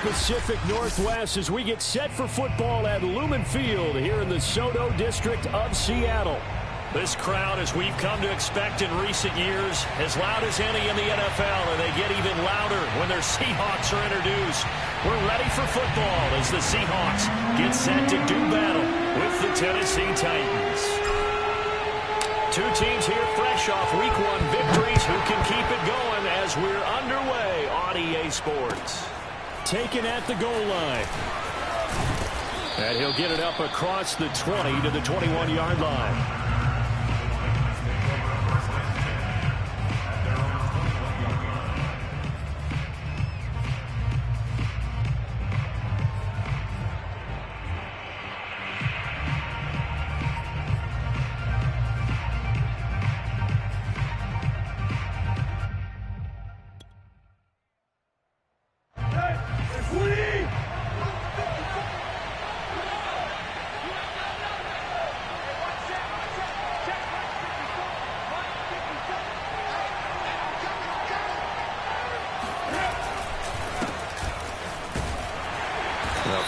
Pacific Northwest as we get set for football at Lumen Field here in the SoDo district of Seattle. This crowd, as we've come to expect in recent years, as loud as any in the NFL, and they get even louder when their Seahawks are introduced. We're ready for football as the Seahawks get set to do battle with the Tennessee Titans. Two teams here fresh off Week 1 victories who can keep it going as we're underway on EA Sports. Taken at the goal line. And he'll get it up across the 20 to the 21-yard line.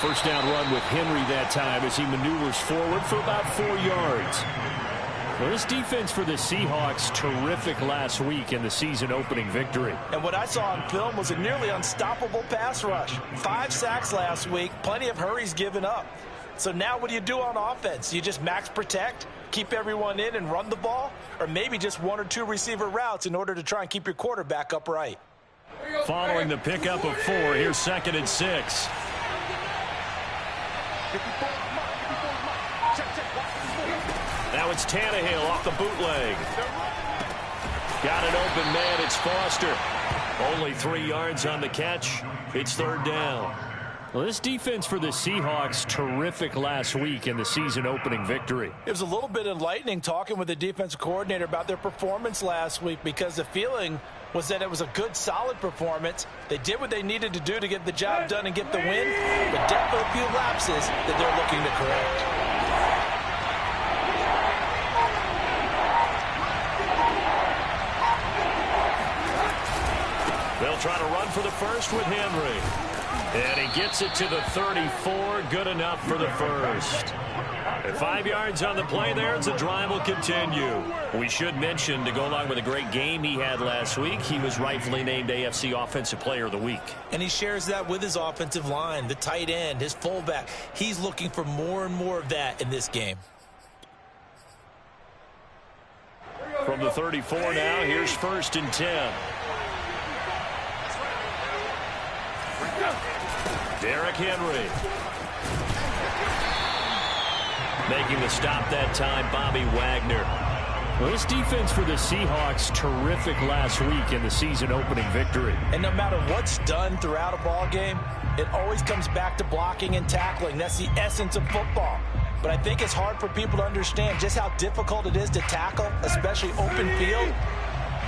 First down run with Henry that time as he maneuvers forward for about 4 yards. Well, this defense for the Seahawks, terrific last week in the season-opening victory. And what I saw on film was a nearly unstoppable pass rush. 5 sacks last week, plenty of hurries given up. So now what do you do on offense? You just max protect, keep everyone in and run the ball, or maybe just 1 or 2 receiver routes in order to try and keep your quarterback upright. Following the pickup of 4, here's 2nd and 6. Now it's Tannehill off the bootleg. Got an open man. It's Foster. Only 3 yards on the catch. It's 3rd down. Well, this defense for the Seahawks, terrific last week in the season-opening victory. It was a little bit enlightening talking with the defensive coordinator about their performance last week because the feeling was that it was a good, solid performance. They did what they needed to do to get the job done and get the win, but definitely a few lapses that they're looking to correct. They'll try to run for the first with Henry. And he gets it to the 34. Good enough for the first. And 5 yards on the play there as the drive will continue. We should mention, to go along with a great game he had last week, he was rightfully named AFC Offensive Player of the Week. And he shares that with his offensive line, the tight end, his fullback. He's looking for more and more of that in this game. From the 34 now, here's 1st and 10. Derrick Henry. Making the stop that time, Bobby Wagner. Well, this defense for the Seahawks, terrific last week in the season-opening victory. And no matter what's done throughout a ball game, it always comes back to blocking and tackling. That's the essence of football. But I think it's hard for people to understand just how difficult it is to tackle, especially open field.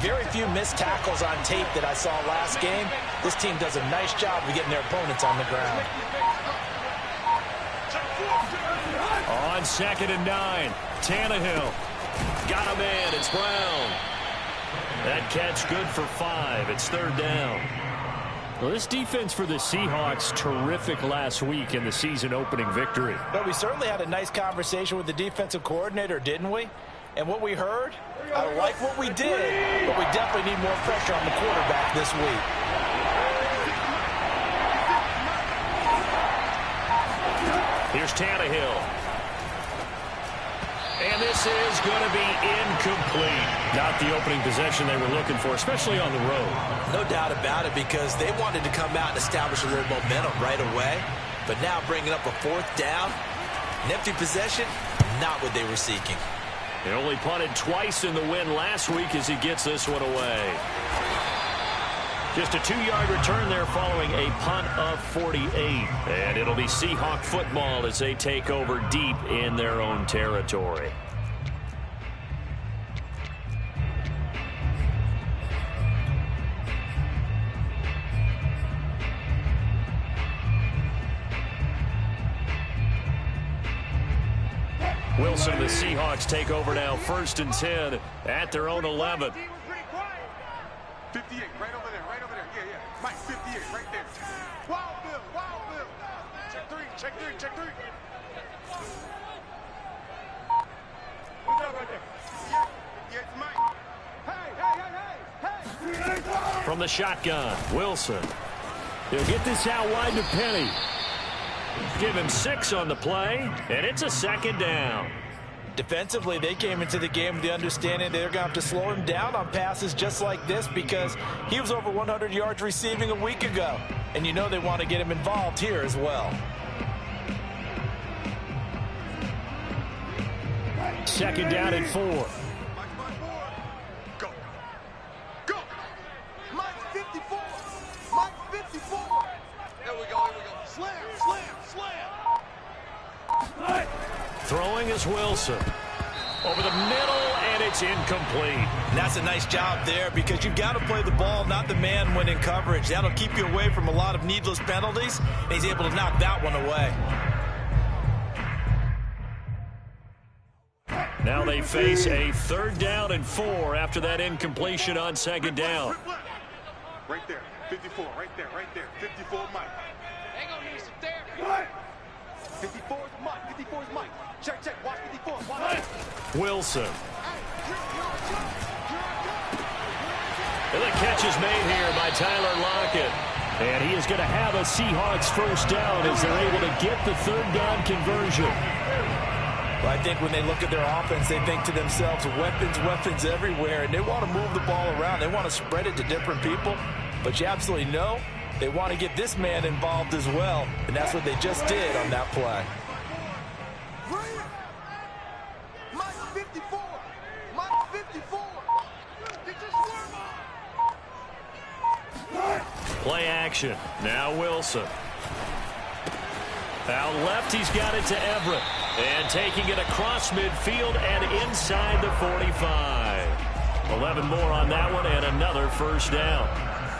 Very few missed tackles on tape that I saw last game. This team does a nice job of getting their opponents on the ground. On 2nd and 9, Tannehill. Got a man, it's Brown. That catch good for 5. It's 3rd down. Well, this defense for the Seahawks, terrific last week in the season-opening victory. But we certainly had a nice conversation with the defensive coordinator, didn't we? And what we heard, I like what we did, but we definitely need more pressure on the quarterback this week. Here's Tannehill. And this is going to be incomplete. Not the opening possession they were looking for, especially on the road. No doubt about it, because they wanted to come out and establish a little momentum right away. But now bringing up a 4th down, an empty possession, not what they were seeking. He only punted twice in the win last week as he gets this one away. Just a 2-yard return there following a punt of 48. And it'll be Seahawk football as they take over deep in their own territory. Wilson, the Seahawks take over now, 1st and 10 at their own 11. 58, right over there, right over there. Yeah, yeah. Mike, 58, right there. Wild Bill, wild. three. Check three. Check three. From the shotgun, Wilson. He'll get this out wide to Penny. Give him 6 on the play, and it's a second down. Defensively, they came into the game with the understanding they're going to have to slow him down on passes just like this because he was over 100 yards receiving a week ago. And you know they want to get him involved here as well. Second down and 4. Go. Go. Mike 54. Mike 54. There we go. Slam. Throwing is Wilson. Over the middle, and it's incomplete. And that's a nice job there because you've got to play the ball, not the man when in coverage. That'll keep you away from a lot of needless penalties, and he's able to knock that one away. Now they face a 3rd down and 4 after that incompletion on second down. Right there. 54. Right there. 54 Mike. They gonna need some therapy. 54 is Mike. 54 is Mike. Check. Watch 54. Watch. Wilson. And the catch is made here by Tyler Lockett. And he is going to have a Seahawks first down as they're able to get the 3rd down conversion. Well, I think when they look at their offense, they think to themselves, weapons everywhere, and they want to move the ball around. They want to spread it to different people, but you absolutely know they want to get this man involved as well, and that's what they just did on that play. Mike 54. Mike 54. Play action. Now Wilson. Out left, he's got it to Everett. And taking it across midfield and inside the 45. 11 more on that one and another first down.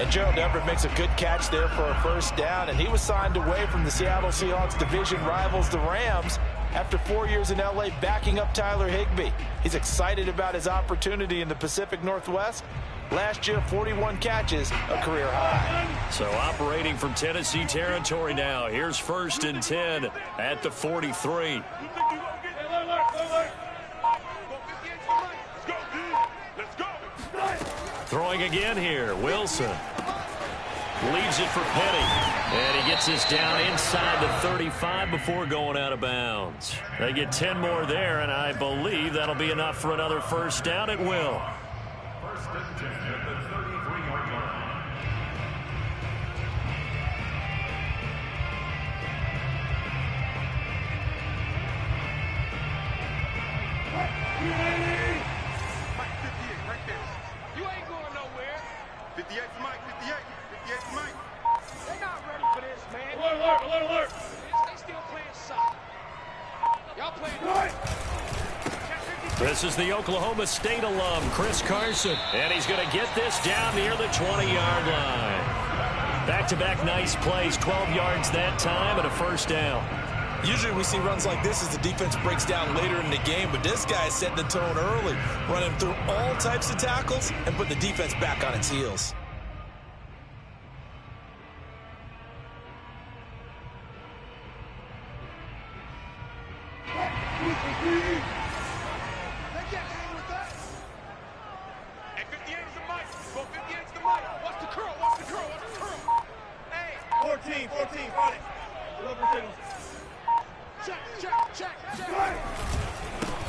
And Gerald Everett makes a good catch there for a first down, and he was signed away from the Seattle Seahawks division rivals, the Rams, after 4 years in L.A. backing up Tyler Higbee. He's excited about his opportunity in the Pacific Northwest. Last year, 41 catches, a career high. So operating from Tennessee territory now. Here's 1st and 10 at the 43. Throwing again here, Wilson. Leaves it for Penny. And he gets this down inside the 35 before going out of bounds. They get 10 more there, and I believe that'll be enough for another first down. It will. This is the Oklahoma State alum, Chris Carson. And he's going to get this down near the 20-yard line. Back-to-back nice plays, 12 yards that time and a first down. Usually we see runs like this as the defense breaks down later in the game, but this guy is setting the tone early, running through all types of tackles and put the defense back on its heels.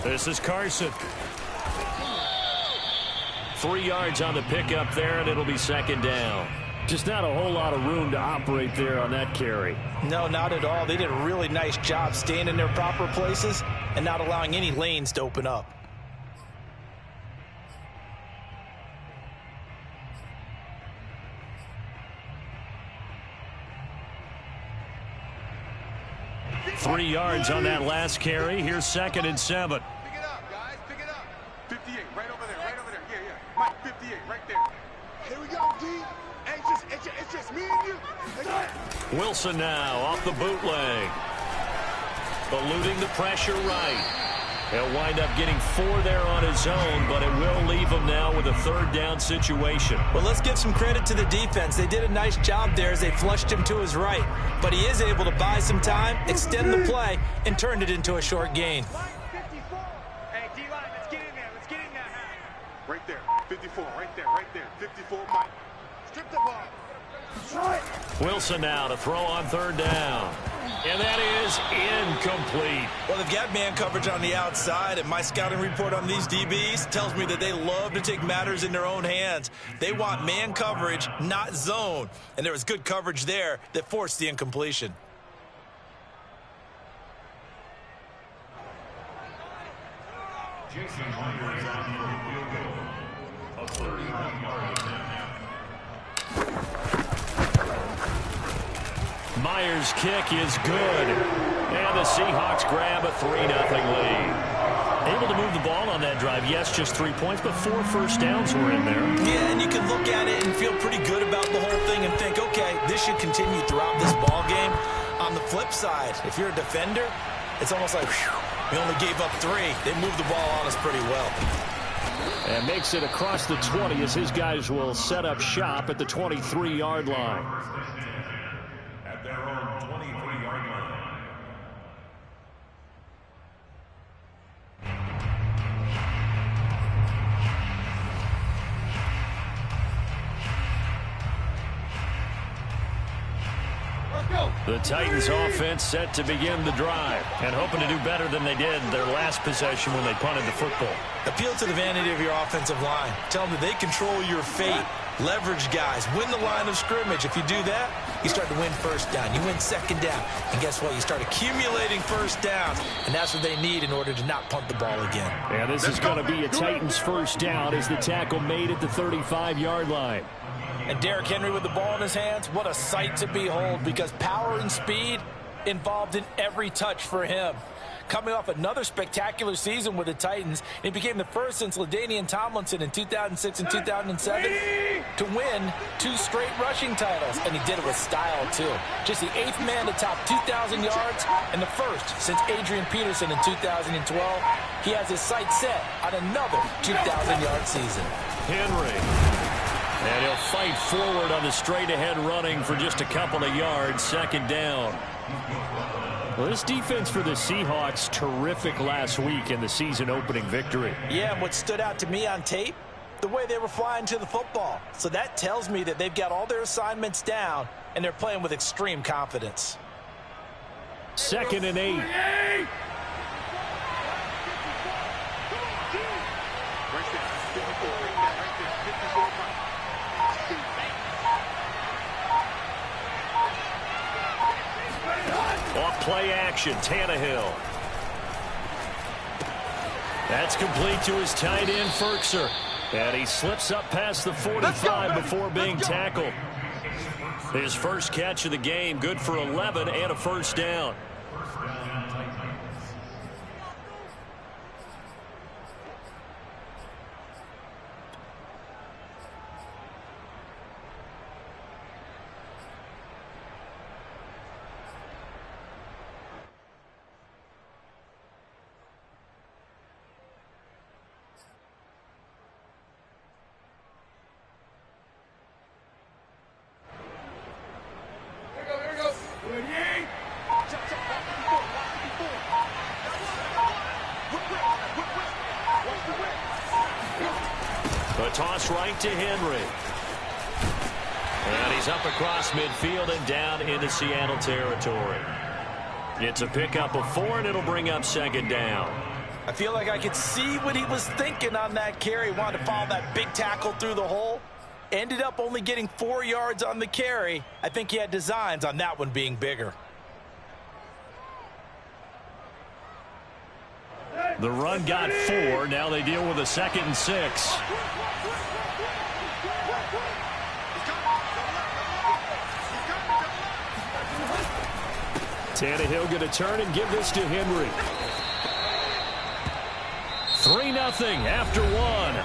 This is Carson. 3 yards on the pickup there, and it'll be second down. Just not a whole lot of room to operate there on that carry. No, not at all. They did a really nice job staying in their proper places and not allowing any lanes to open up. Three yards on that last carry. Here's 2nd and 7. Pick it up, guys. Pick it up. 58, right over there. Yeah. Mike, 58, right there. Here we go, D. Hey, it's just me and you. Wilson now off the bootleg. Eluding the pressure right. He'll wind up getting 4 there on his own, but it will leave him now with a 3rd down situation. Well, let's give some credit to the defense. They did a nice job there as they flushed him to his right. But he is able to buy some time, extend the play, and turn it into a short gain. Hey, D-line, let's get in there. Let's get in there. Right there. 54. Right there. Right there. 54, Mike. Strip the ball. Wilson now to throw on 3rd down. And that is incomplete. Well, they've got man coverage on the outside, and my scouting report on these DBs tells me that they love to take matters in their own hands. They want man coverage, not zone. And there was good coverage there that forced the incompletion. Jason Myers on for a field goal of 31 yards. Myers' kick is good. And the Seahawks grab a 3-0 lead. Able to move the ball on that drive. Yes, just 3 points, but 4 first downs were in there. Yeah, and you can look at it and feel pretty good about the whole thing and think, okay, this should continue throughout this ball game. On the flip side, if you're a defender, it's almost like, whew, we only gave up 3. They moved the ball on us pretty well. And makes it across the 20 as his guys will set up shop at the 23-yard line. At their own 23-yard line. The Titans offense set to begin the drive and hoping to do better than they did their last possession when they punted the football. Appeal to the vanity of your offensive line. Tell them that they control your fate. Leverage guys. Win the line of scrimmage. If you do that, you start to win first down. You win second down. And guess what? You start accumulating first downs. And that's what they need in order to not punt the ball again. And this is going to be a Titans first down as the tackle made at the 35-yard line. And Derrick Henry with the ball in his hands, what a sight to behold, because power and speed involved in every touch for him. Coming off another spectacular season with the Titans, he became the first since LaDainian Tomlinson in 2006 and 2007 to win 2 straight rushing titles, and he did it with style too. Just the 8th man to top 2,000 yards and the first since Adrian Peterson in 2012. He has his sights set on another 2,000-yard season. Henry. And he'll fight forward on the straight-ahead running for just a couple of yards, second down. Well, this defense for the Seahawks, terrific last week in the season-opening victory. Yeah, and what stood out to me on tape, the way they were flying to the football. So that tells me that they've got all their assignments down, and they're playing with extreme confidence. 2nd and 8. Off play action, Tannehill. That's complete to his tight end, Ferkser. And he slips up past the 45 before being tackled. His first catch of the game, good for 11 and a first down. A toss right to Henry. And he's up across midfield and down into Seattle territory. It's a pickup of 4, and it'll bring up second down. I feel like I could see what he was thinking on that carry. Wanted to follow that big tackle through the hole. Ended up only getting 4 yards on the carry. I think he had designs on that one being bigger. The run got 4. Now they deal with a 2nd and 6. Tannehill going to turn and give this to Henry. 3-0 after 1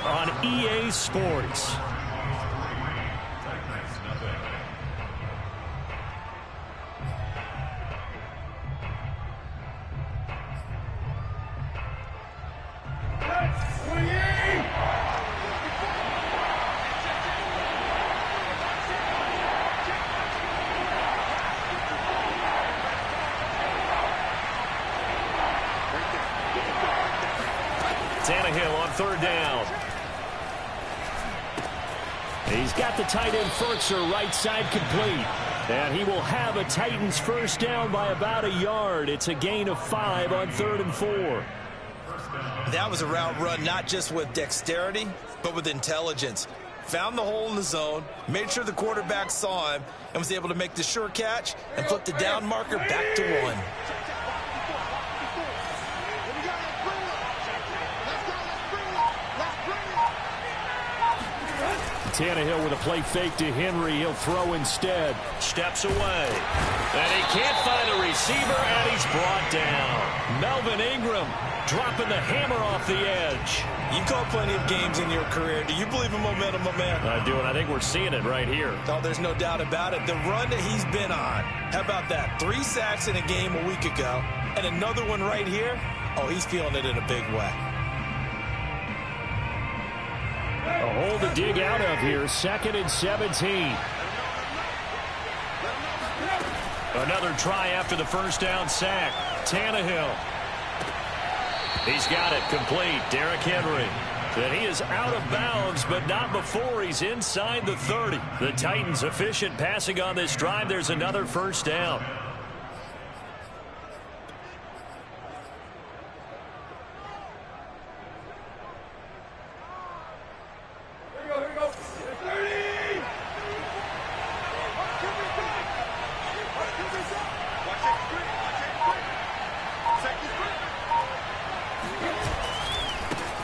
on EA Sports. Tannehill on third down. He's got the tight end Furtzer right side complete. And he will have a Titans first down by about a yard. It's a gain of 5 on 3rd and 4. That was a route run not just with dexterity, but with intelligence. Found the hole in the zone, made sure the quarterback saw him, and was able to make the sure catch and flip the down marker back to 1. Tannehill with a play fake to Henry. He'll throw instead. Steps away. And he can't find a receiver, and he's brought down. Melvin Ingram dropping the hammer off the edge. You've called plenty of games in your career. Do you believe in momentum, my man? I do, and I think we're seeing it right here. Oh, there's no doubt about it. The run that he's been on. How about that? 3 sacks in a game a week ago, and another one right here. Oh, he's feeling it in a big way. A hole to dig out of here. 2nd and 17. Another try after the first down sack. Tannehill. He's got it complete. Derrick Henry. And he is out of bounds, but not before he's inside the 30. The Titans efficient passing on this drive. There's another first down.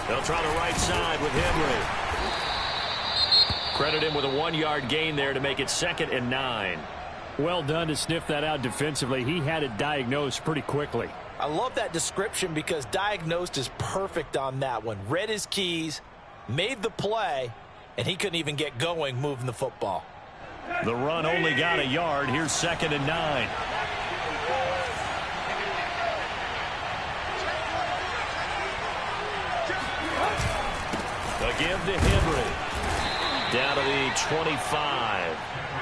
They'll try the right side with Henry. Credit him with a 1-yard gain there to make it 2nd and 9. Well done to sniff that out defensively. He had it diagnosed pretty quickly. I love that description because diagnosed is perfect on that one. Read his keys, made the play, and he couldn't even get going moving the football. The run only got a yard. Here's 2nd and 9. A give to Henry. Down to the 25.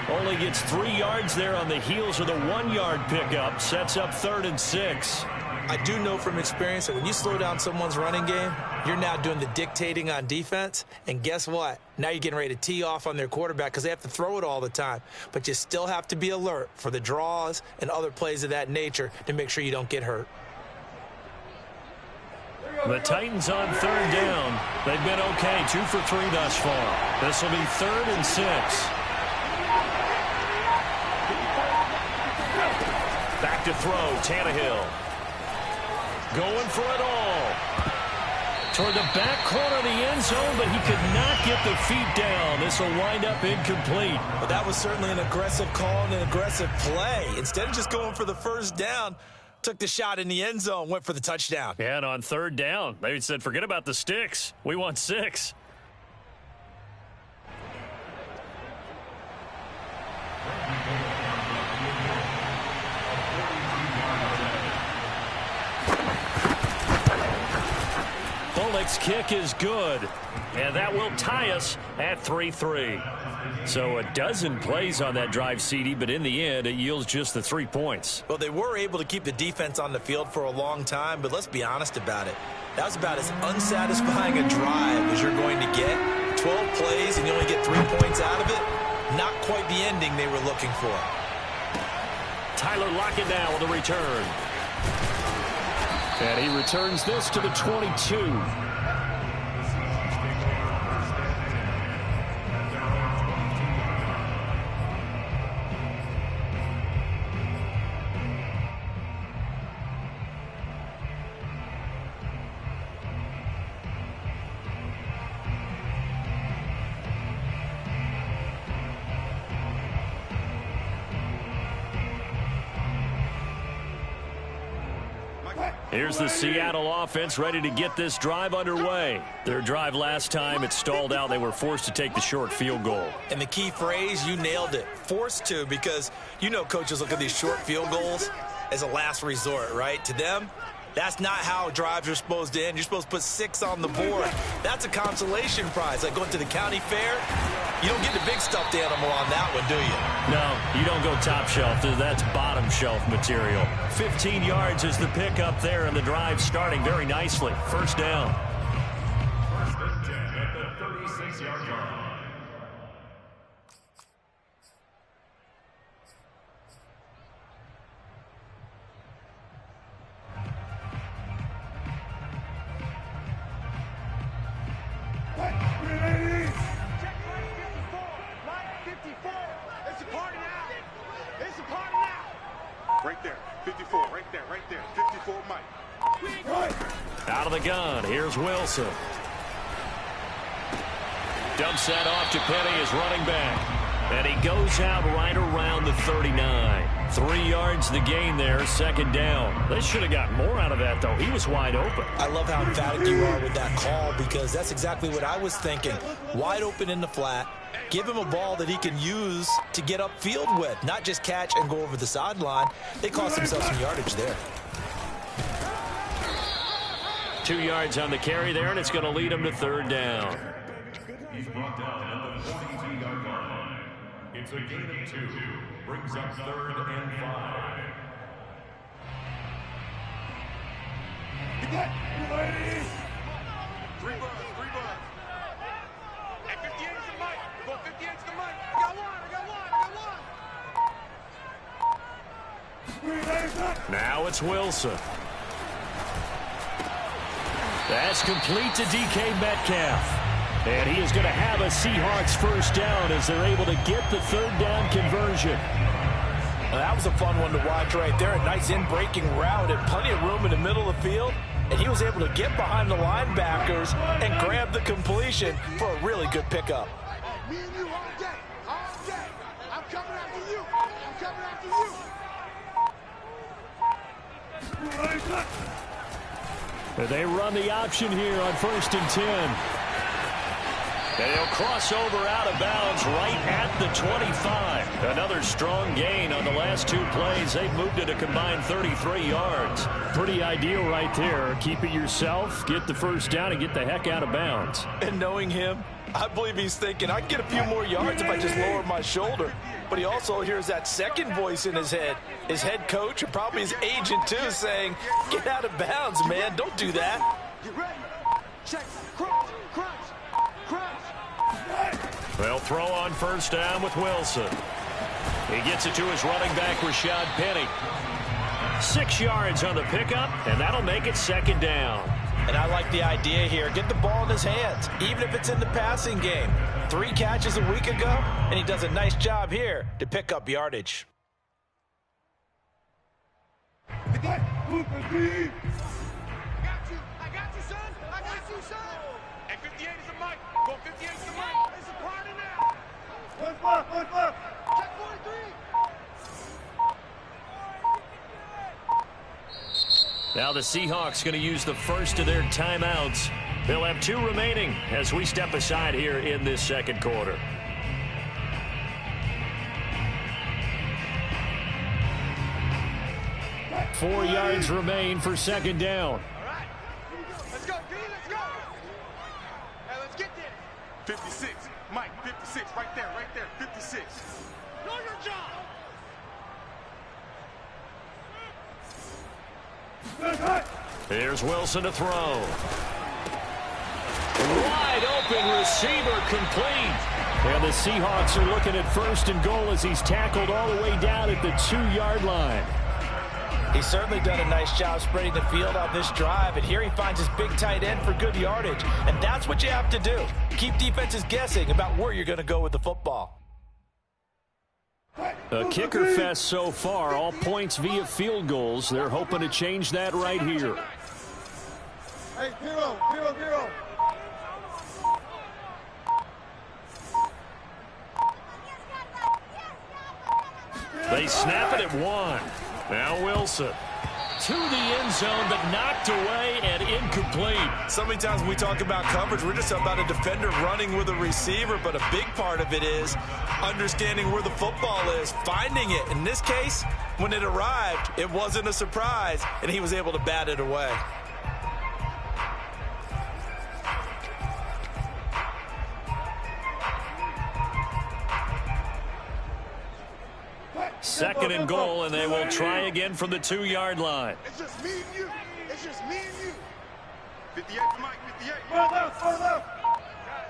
Only gets 3 yards there on the heels of the 1-yard pickup. Sets up 3rd and 6. I do know from experience that when you slow down someone's running game, you're now doing the dictating on defense. And guess what? Now you're getting ready to tee off on their quarterback because they have to throw it all the time. But you still have to be alert for the draws and other plays of that nature to make sure you don't get hurt. The Titans on 3rd down. They've been okay. 2 for 3 thus far. This will be 3rd and 6. Back to throw. Tannehill. Going for it all. Toward the back corner of the end zone, but he could not get the feet down. This will wind up incomplete. Well, that was certainly an aggressive call and an aggressive play. Instead of just going for the first down, took the shot in the end zone, went for the touchdown. Yeah, and on 3rd down, they said, forget about the sticks. We want 6. Bullock's kick is good, and that will tie us at 3-3. So a dozen plays on that drive, CD, but in the end, it yields just the 3 points. Well, they were able to keep the defense on the field for a long time, but let's be honest about it. That was about as unsatisfying a drive as you're going to get. 12 plays and you only get 3 points out of it. Not quite the ending they were looking for. Tyler Lockett now with a return. And he returns this to the 22. Here's the Seattle offense ready to get this drive underway. Their drive last time, it stalled out. They were forced to take the short field goal. And the key phrase, you nailed it. Forced to, because you know coaches look at these short field goals as a last resort, right? To them, that's not how drives are supposed to end. You're supposed to put 6 on the board. That's a consolation prize. Like going to the county fair, you don't get the big stuffed animal on that one, do you? No, you don't go top shelf. That's bottom shelf material. 15 yards is the pickup there, and the drive starting very nicely. First down. 54, right there, 54, Mike. Out of the gun, here's Wilson. Dumps that off to Penny as running back. And he goes out right around the 39. 3 yards the gain there, second down. They should have got more out of that, though. He was wide open. I love how emphatic you are with that call, because that's exactly what I was thinking. Wide open in the flat. Give him a ball that he can use to get upfield with, not just catch and go over the sideline. They cost themselves some yardage there. 2 yards on the carry there, and it's going to lead him to third down. He's brought down at the 42-yard line. It's a gain of 2. Brings up 3rd and 5. Three bucks. At 58 is the mic. Go 58 is the mic. I got one. Now it's Wilson. That's complete to DK Metcalf. And he is going to have a Seahawks first down as they're able to get the third down conversion. Well, that was a fun one to watch right there. A nice in-breaking route and plenty of room in the middle of the field. And he was able to get behind the linebackers and grab the completion for a really good pickup. Me and you all day. I'm coming after you. They run the option here on 1st and 10. And he'll cross over out of bounds right at the 25. Another strong gain on the last 2 plays. They've moved it a combined 33 yards. Pretty ideal right there. Keep it yourself, get the first down, and get the heck out of bounds. And knowing him, I believe he's thinking, I can get a few more yards if I just lower my shoulder. But he also hears that second voice in his head. His head coach, and probably his agent too, saying, get out of bounds, man. Don't do that. Get ready. Check. Crunch. They'll throw on first down with Wilson. He gets it to his running back, Rashad Penny. 6 yards on the pickup, and that'll make it second down. And I like the idea here. Get the ball in his hands, even if it's in the passing game. 3 catches a week ago, and he does a nice job here to pick up yardage. I got you, son. At 58 is the mic. Go 58 is the mic. It's a party now. One left. Check 43. Now the Seahawks going to use the first of their timeouts. They'll have 2 remaining as we step aside here in this second quarter. Four yards remain for second down. All right. Let's go, D. Let's go. Hey, let's get there. 56. Mike, 56. Right there. 56. Know your job. Here's Wilson to throw. Wide open receiver complete. And the Seahawks are looking at 1st and goal as he's tackled all the way down at the 2-yard line. He's certainly done a nice job spreading the field on this drive, and here he finds his big tight end for good yardage. And that's what you have to do. Keep defenses guessing about where you're going to go with the football. A kicker fest so far, all points via field goals. They're hoping to change that right here. Hey, 0. They snap it at 1. Now Wilson. To the end zone, but knocked away and incomplete. So many times when we talk about coverage, we're just about a defender running with a receiver, but a big part of it is understanding where the football is, finding it. In this case, when it arrived, it wasn't a surprise, and he was able to bat it away. Second and goal, and they will try again from the 2-yard line. It's just me and you. 58 for Mike, 58.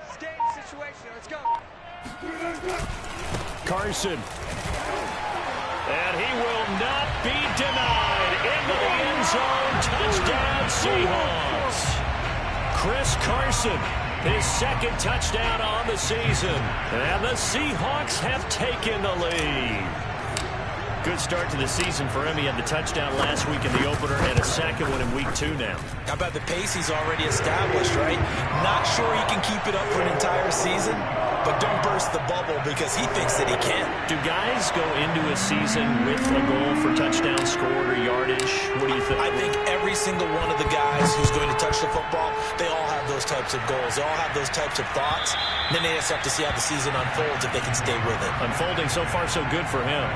It's game situation. Let's go. Carson. And he will not be denied. Into the end zone. Touchdown, Seahawks. Chris Carson, his second touchdown on the season. And the Seahawks have taken the lead. Good start to the season for him. He had the touchdown last week in the opener and a second one in week 2 now. How about the pace he's already established, right? Not sure he can keep it up for an entire season, but don't burst the bubble because he thinks that he can. Do guys go into a season with a goal for touchdown scored or yardage? What do you think? I think every single one of the guys who's going to touch the football, they all have those types of goals. They all have those types of thoughts. And then they just have to see how the season unfolds if they can stay with it. Unfolding so far so good for him.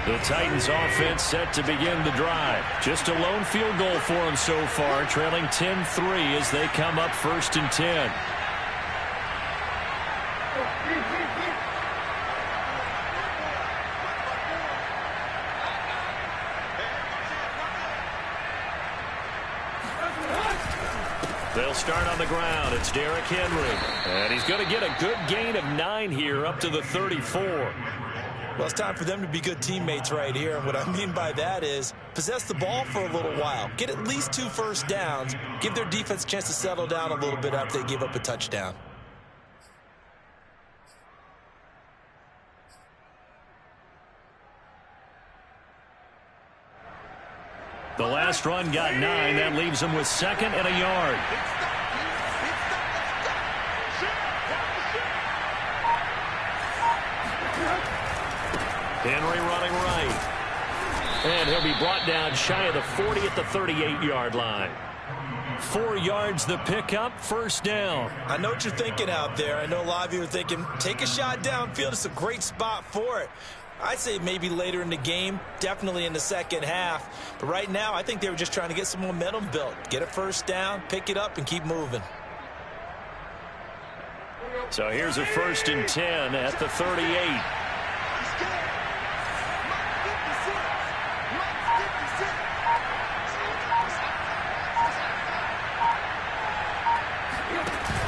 The Titans offense set to begin the drive. Just a lone field goal for them so far, trailing 10-3 as they come up 1st and 10. They'll start on the ground. It's Derrick Henry. And he's going to get a good gain of 9 here up to the 34. Well, it's time for them to be good teammates right here. And what I mean by that is possess the ball for a little while. Get at least 2 first downs. Give their defense a chance to settle down a little bit after they give up a touchdown. The last run got 9. That leaves them with 2nd and a yard. Henry running right. And he'll be brought down shy of the 40 at the 38-yard line. 4 yards the pickup, 1st down. I know what you're thinking out there. I know a lot of you are thinking, take a shot downfield. It's a great spot for it. I'd say maybe later in the game, definitely in the second half. But right now, I think they were just trying to get some momentum built. Get a 1st down, pick it up, and keep moving. So here's a 1st and 10 at the 38.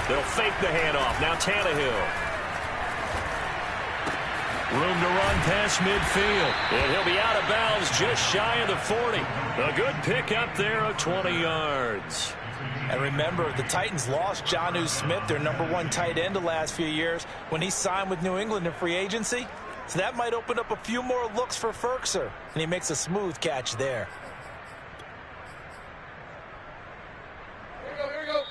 They'll fake the handoff. Now Tannehill. Room to run past midfield. And he'll be out of bounds just shy of the 40. A good pickup there of 20 yards. And remember, the Titans lost Jonnu Smith, their #1 tight end the last few years, when he signed with New England in free agency. So that might open up a few more looks for Ferkser. And he makes a smooth catch there.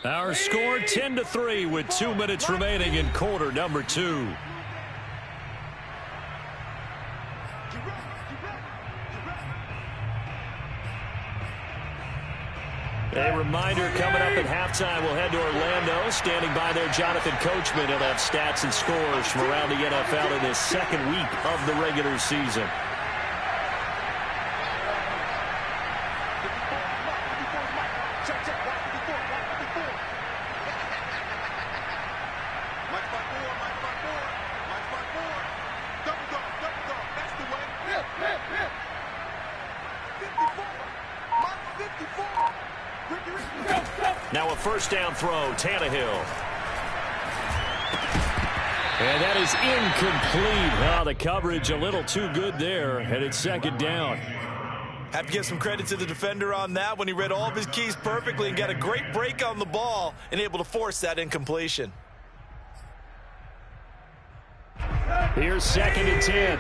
Our score 10-3 with 2 minutes remaining in quarter number 2. A reminder coming up at halftime, we'll head to Orlando. Standing by there, Jonathan Coachman. He'll have stats and scores from around the NFL in his 2nd week of the regular season. Now a 1st down throw, Tannehill. And that is incomplete. Oh, the coverage a little too good there, and it's 2nd down. Have to give some credit to the defender on that when he read all of his keys perfectly and got a great break on the ball and able to force that incompletion. Here's 2nd and 10.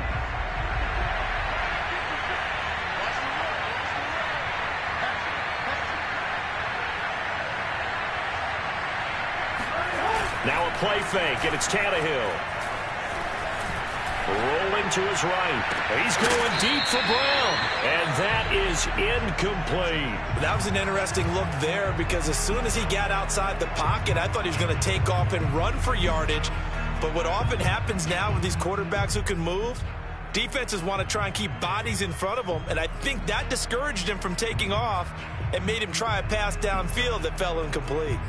Now a play fake, and it's Tannehill. Rolling to his right. He's going deep for Brown. And that is incomplete. That was an interesting look there because as soon as he got outside the pocket, I thought he was going to take off and run for yardage. But what often happens now with these quarterbacks who can move, defenses want to try and keep bodies in front of them. And I think that discouraged him from taking off and made him try a pass downfield that fell incomplete.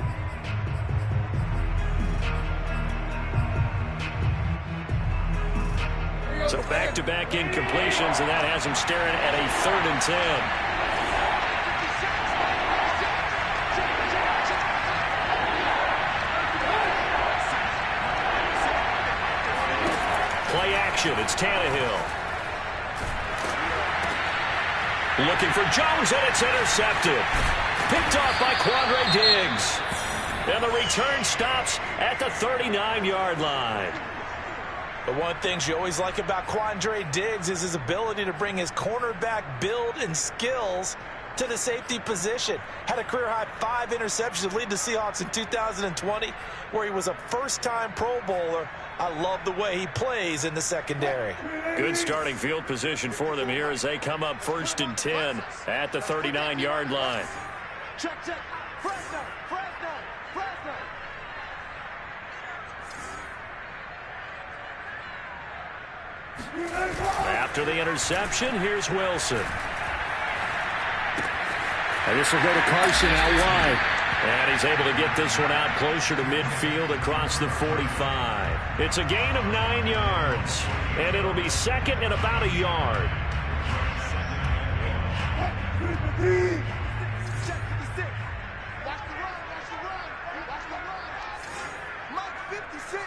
So back-to-back incompletions, and that has him staring at a 3rd and 10. Play action, it's Tannehill. Looking for Jones, and it's intercepted. picked off by Quandre Diggs. And the return stops at the 39-yard line. The one thing you always like about Quandre Diggs is his ability to bring his cornerback build and skills to the safety position. Had a career-high 5 interceptions to lead the Seahawks in 2020, where he was a first-time Pro Bowler. I love the way he plays in the secondary. Good starting field position for them here as they come up 1st and 10 at the 39-yard line. Check. Fresno. After the interception, here's Wilson. And this will go to Carson out wide. And he's able to get this one out closer to midfield across the 45. It's a gain of 9 yards. And it'll be second and about a yard. Check 56. Watch the run. Mike 56.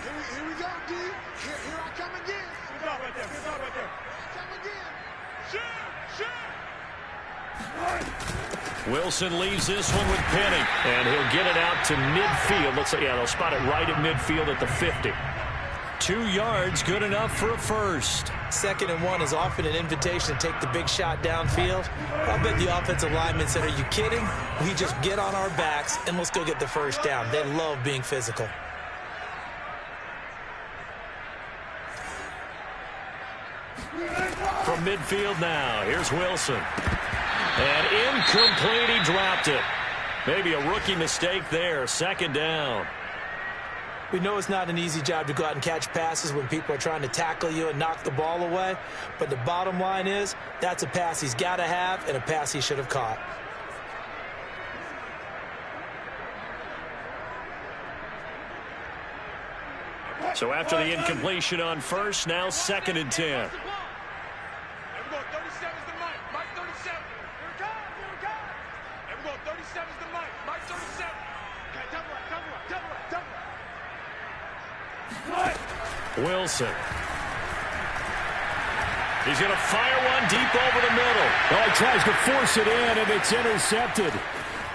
Here we go, D. Here I come again. Good job right there. Come again. Shoot. Wilson leaves this one with Penny. And he'll get it out to midfield. Let's say, yeah, they'll spot it right at midfield at the 50. 2 yards, good enough for a first. 2nd and 1 is often an invitation to take the big shot downfield. I bet the offensive linemen said, are you kidding? We just get on our backs and let's go get the first down. They love being physical. From midfield now, here's Wilson. And incomplete, he dropped it. Maybe a rookie mistake there, 2nd down. We know it's not an easy job to go out and catch passes when people are trying to tackle you and knock the ball away. But the bottom line is, that's a pass he's got to have and a pass he should have caught. So after the incompletion on first, now 2nd and 10. Wilson. He's going to fire one deep over the middle. Oh, he tries to force it in, and it's intercepted.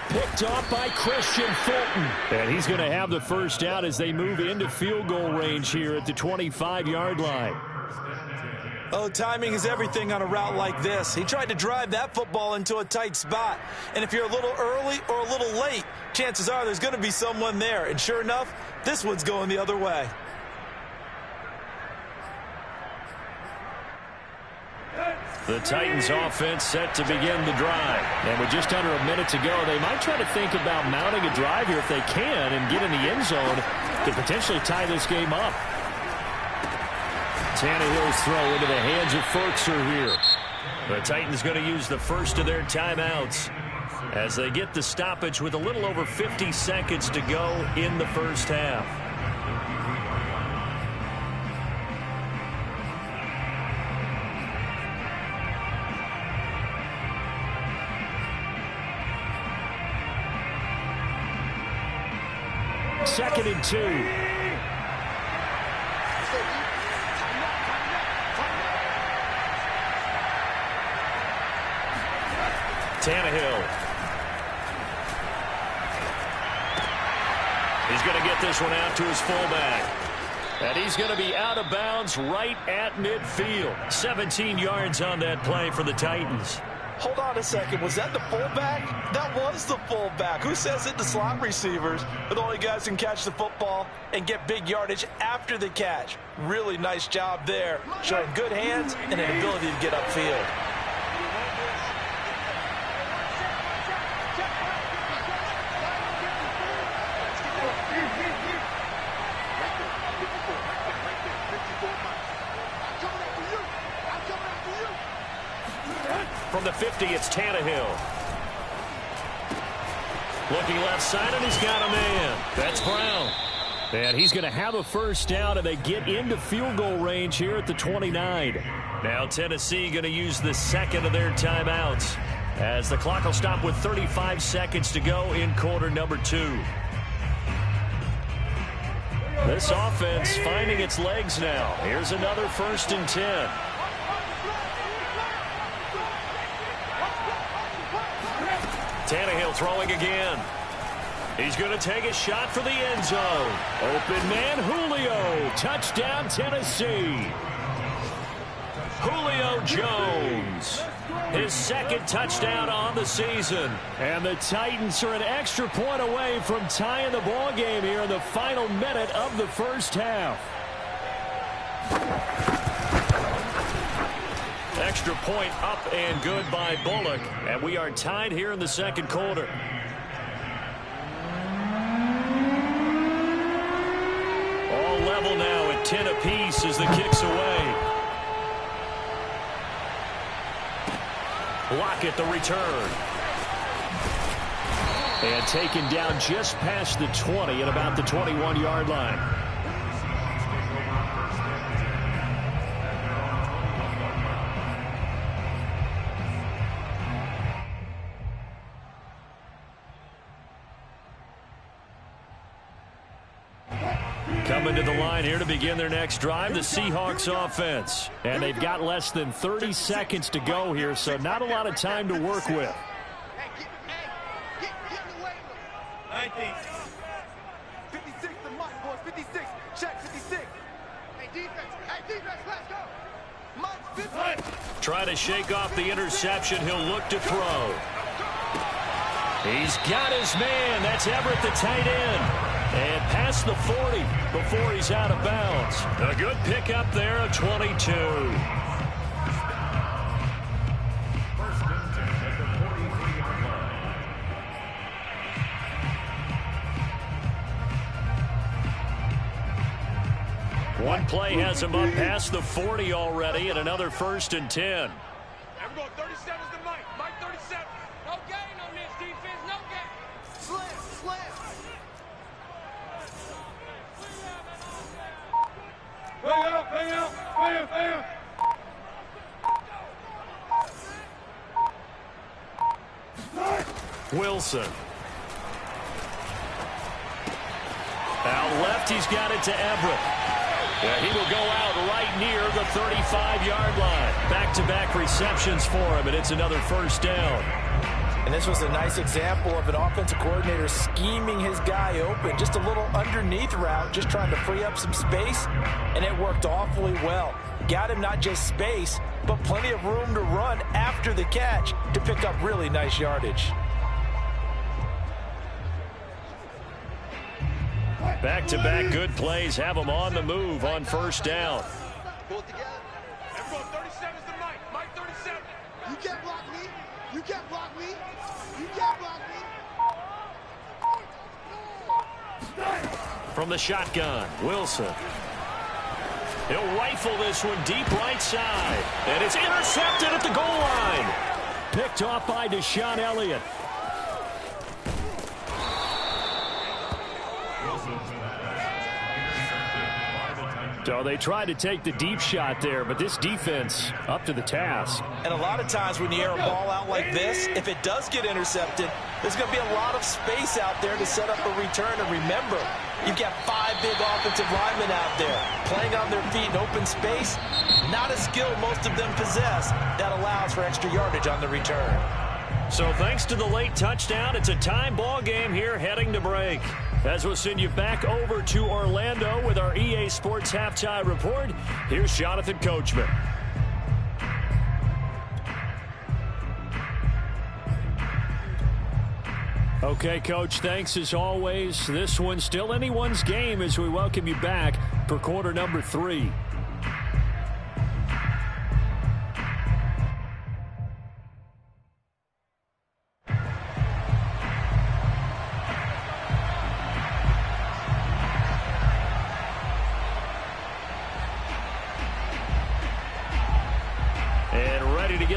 Picked off by Christian Fulton. And he's going to have the first down as they move into field goal range here at the 25-yard line. Oh, timing is everything on a route like this. He tried to drive that football into a tight spot. And if you're a little early or a little late, chances are there's going to be someone there. And sure enough, this one's going the other way. The Titans offense set to begin the drive. And with just under a minute to go, they might try to think about mounting a drive here if they can and get in the end zone to potentially tie this game up. Tannehill's throw into the hands of Ferkser here. The Titans going to use the first of their timeouts as they get the stoppage with a little over 50 seconds to go in the first half. Second and 2. Tannehill. He's going to get this one out to his fullback. And he's going to be out of bounds right at midfield. 17 yards on that play for the Titans. Hold on a second. Was that the fullback? That was the fullback. Who says it? The slot receivers are the only guys who can catch the football and get big yardage after the catch. Really nice job there, showing good hands and an ability to get upfield. From the 50, it's Tannehill. Looking left side, and he's got a man. That's Brown. And he's going to have a first down, and they get into field goal range here at the 29. Now Tennessee going to use the second of their timeouts as the clock will stop with 35 seconds to go in quarter number 2. This offense finding its legs now. Here's another 1st and 10. Tannehill throwing again. He's going to take a shot for the end zone. Open man, Julio. Touchdown, Tennessee. Julio Jones. His second touchdown on the season. And the Titans are an extra point away from tying the ball game here in the final minute of the first half. Extra point up and good by Bullock. And we are tied here in the second quarter. All level now at 10 apiece as the kick's away. Lockett the return. And taken down just past the 20 at about the 21-yard line. Coming to the line here to begin their next drive, the Seahawks offense. And they've got less than 30 seconds to go here, so not a lot of time to work with. Get in the way of him. 56 the Mike, boys. 56. Check 56. Hey, defense, let's go. Mike, 50. Try to shake off the interception. He'll look to throw. He's got his man. That's Everett, the tight end. And past the 40 before he's out of bounds. A good pickup there of 22. First and 10 at the 43-yard line. One play has him up past the 40 already, and another first and 10. And we're going 37's the Mike. Mike 37. No gain on this defense. No gain. Slam. Bang out. Wilson. Out left, he's got it to Everett. Yeah, he will go out right near the 35-yard line. Back-to-back receptions for him, and it's another first down. And this was a nice example of an offensive coordinator scheming his guy open. Just a little underneath route, just trying to free up some space, and it worked awfully well. Got him not just space, but plenty of room to run after the catch to pick up really nice yardage. Back-to-back good plays have him on the move on first down. Pull it together. Everyone, 37's the Mike. Mike 37. You can't block me. You can't block me. You can't block me. From the shotgun, Wilson. He'll rifle this one deep right side. And it's intercepted at the goal line. Picked off by Deshaun Elliott. So they tried to take the deep shot there, but this defense up to the task. And a lot of times when you air a ball out like this, if it does get intercepted, there's going to be a lot of space out there to set up a return. And remember, you've got 5 big offensive linemen out there playing on their feet in open space. Not a skill most of them possess that allows for extra yardage on the return. So thanks to the late touchdown, it's a time ball game here heading to break. As we'll send you back over to Orlando with our EA Sports Halftime Report, here's Jonathan Coachman. Okay, Coach, thanks as always. This one's still anyone's game as we welcome you back for quarter number 3.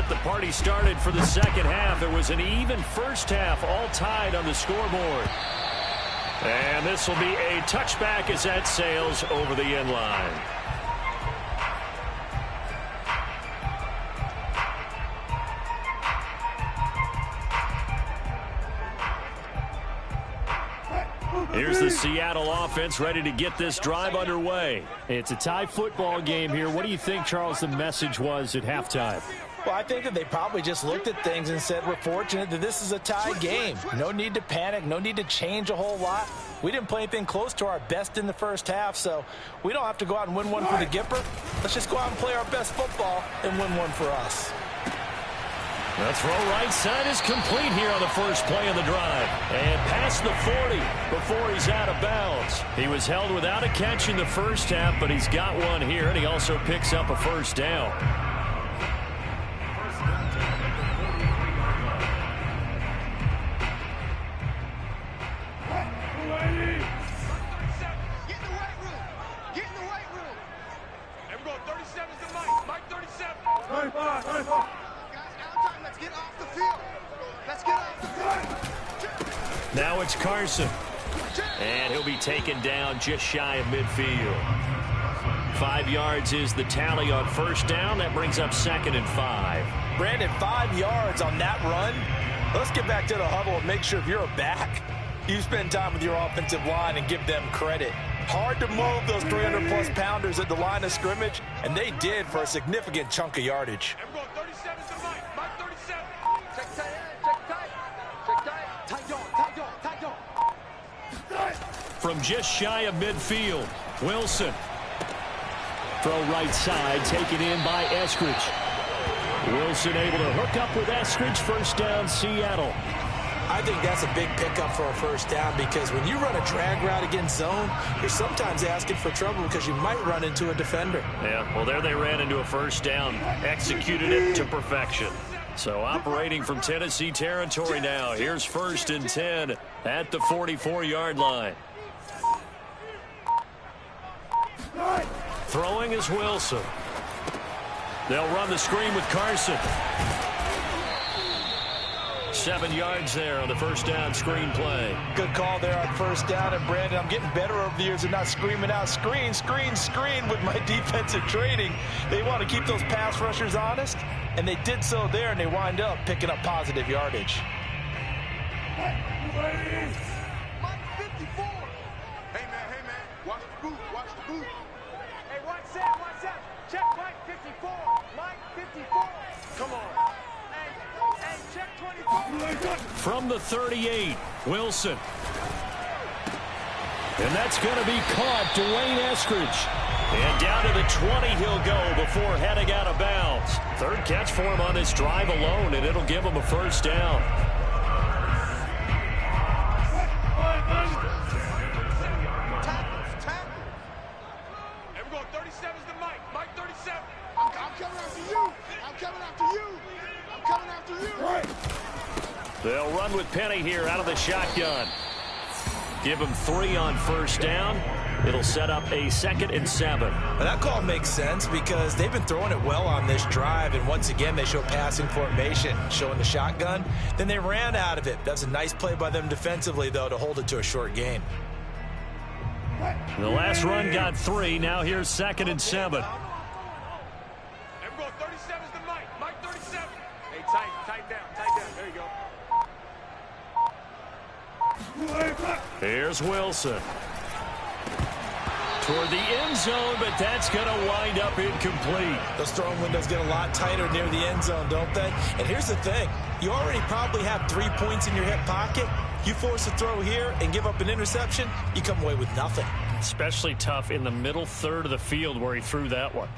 The party started for the second half. It was an even first half, all tied on the scoreboard. And this will be a touchback as that sails over the end line. Here's the Seattle offense ready to get this drive underway. It's a tie football game here. What do you think, Charles, the message was at halftime? Well, I think that they probably just looked at things and said, we're fortunate that this is a tie game. No need to panic, no need to change a whole lot. We didn't play anything close to our best in the first half, so we don't have to go out and win one for the Gipper. Let's just go out and play our best football and win one for us. The throw right side is complete here on the first play of the drive. And past the 40 before he's out of bounds. He was held without a catch in the first half, but he's got one here, and he also picks up a first down. Now it's Carson. And he'll be taken down just shy of midfield. 5 yards is the tally on first down. That brings up 2nd and 5. Brandon, 5 yards on that run. Let's get back to the huddle and make sure if you're a back, you spend time with your offensive line and give them credit. Hard to move those 300-plus pounders at the line of scrimmage, and they did for a significant chunk of yardage. From just shy of midfield, Wilson. Throw right side, taken in by Eskridge. Wilson able to hook up with Eskridge. First down, Seattle. I think that's a big pickup for a first down because when you run a drag route against zone, you're sometimes asking for trouble because you might run into a defender. Yeah, well, there they ran into a first down. Executed it to perfection. So operating from Tennessee territory now. Here's 1st and 10 at the 44-yard line. Throwing is Wilson. They'll run the screen with Carson. 7 yards there on the first down screen play. Good call there on first down. And Brandon, I'm getting better over the years of not screaming out screen, screen, screen with my defensive training. They want to keep those pass rushers honest, and they did so there, and they wind up picking up positive yardage. Mike 54. Hey, man. Watch the boot. Watch the boot. Hey, watch that. Check Mike 54. Mike 54. Come on. Hey, check 24. From the 38, Wilson. And that's going to be caught. Dwayne Eskridge. And down to the 20 he'll go before heading out of bounds. 3rd catch for him on this drive alone, and it'll give him a first down. They'll run with Penny here out of the shotgun. Give him 3 on first down. It'll set up a 2nd and 7. Well, that call makes sense because they've been throwing it well on this drive, and once again they show passing formation, showing the shotgun. Then they ran out of it. That's a nice play by them defensively, though, to hold it to a short gain. The last run got 3. Now here's 2nd and 7. Here's Wilson. Toward the end zone, but that's going to wind up incomplete. Those throwing windows get a lot tighter near the end zone, don't they? And here's the thing. You already probably have 3 points in your hip pocket. You force a throw here and give up an interception, you come away with nothing. Especially tough in the middle third of the field where he threw that one.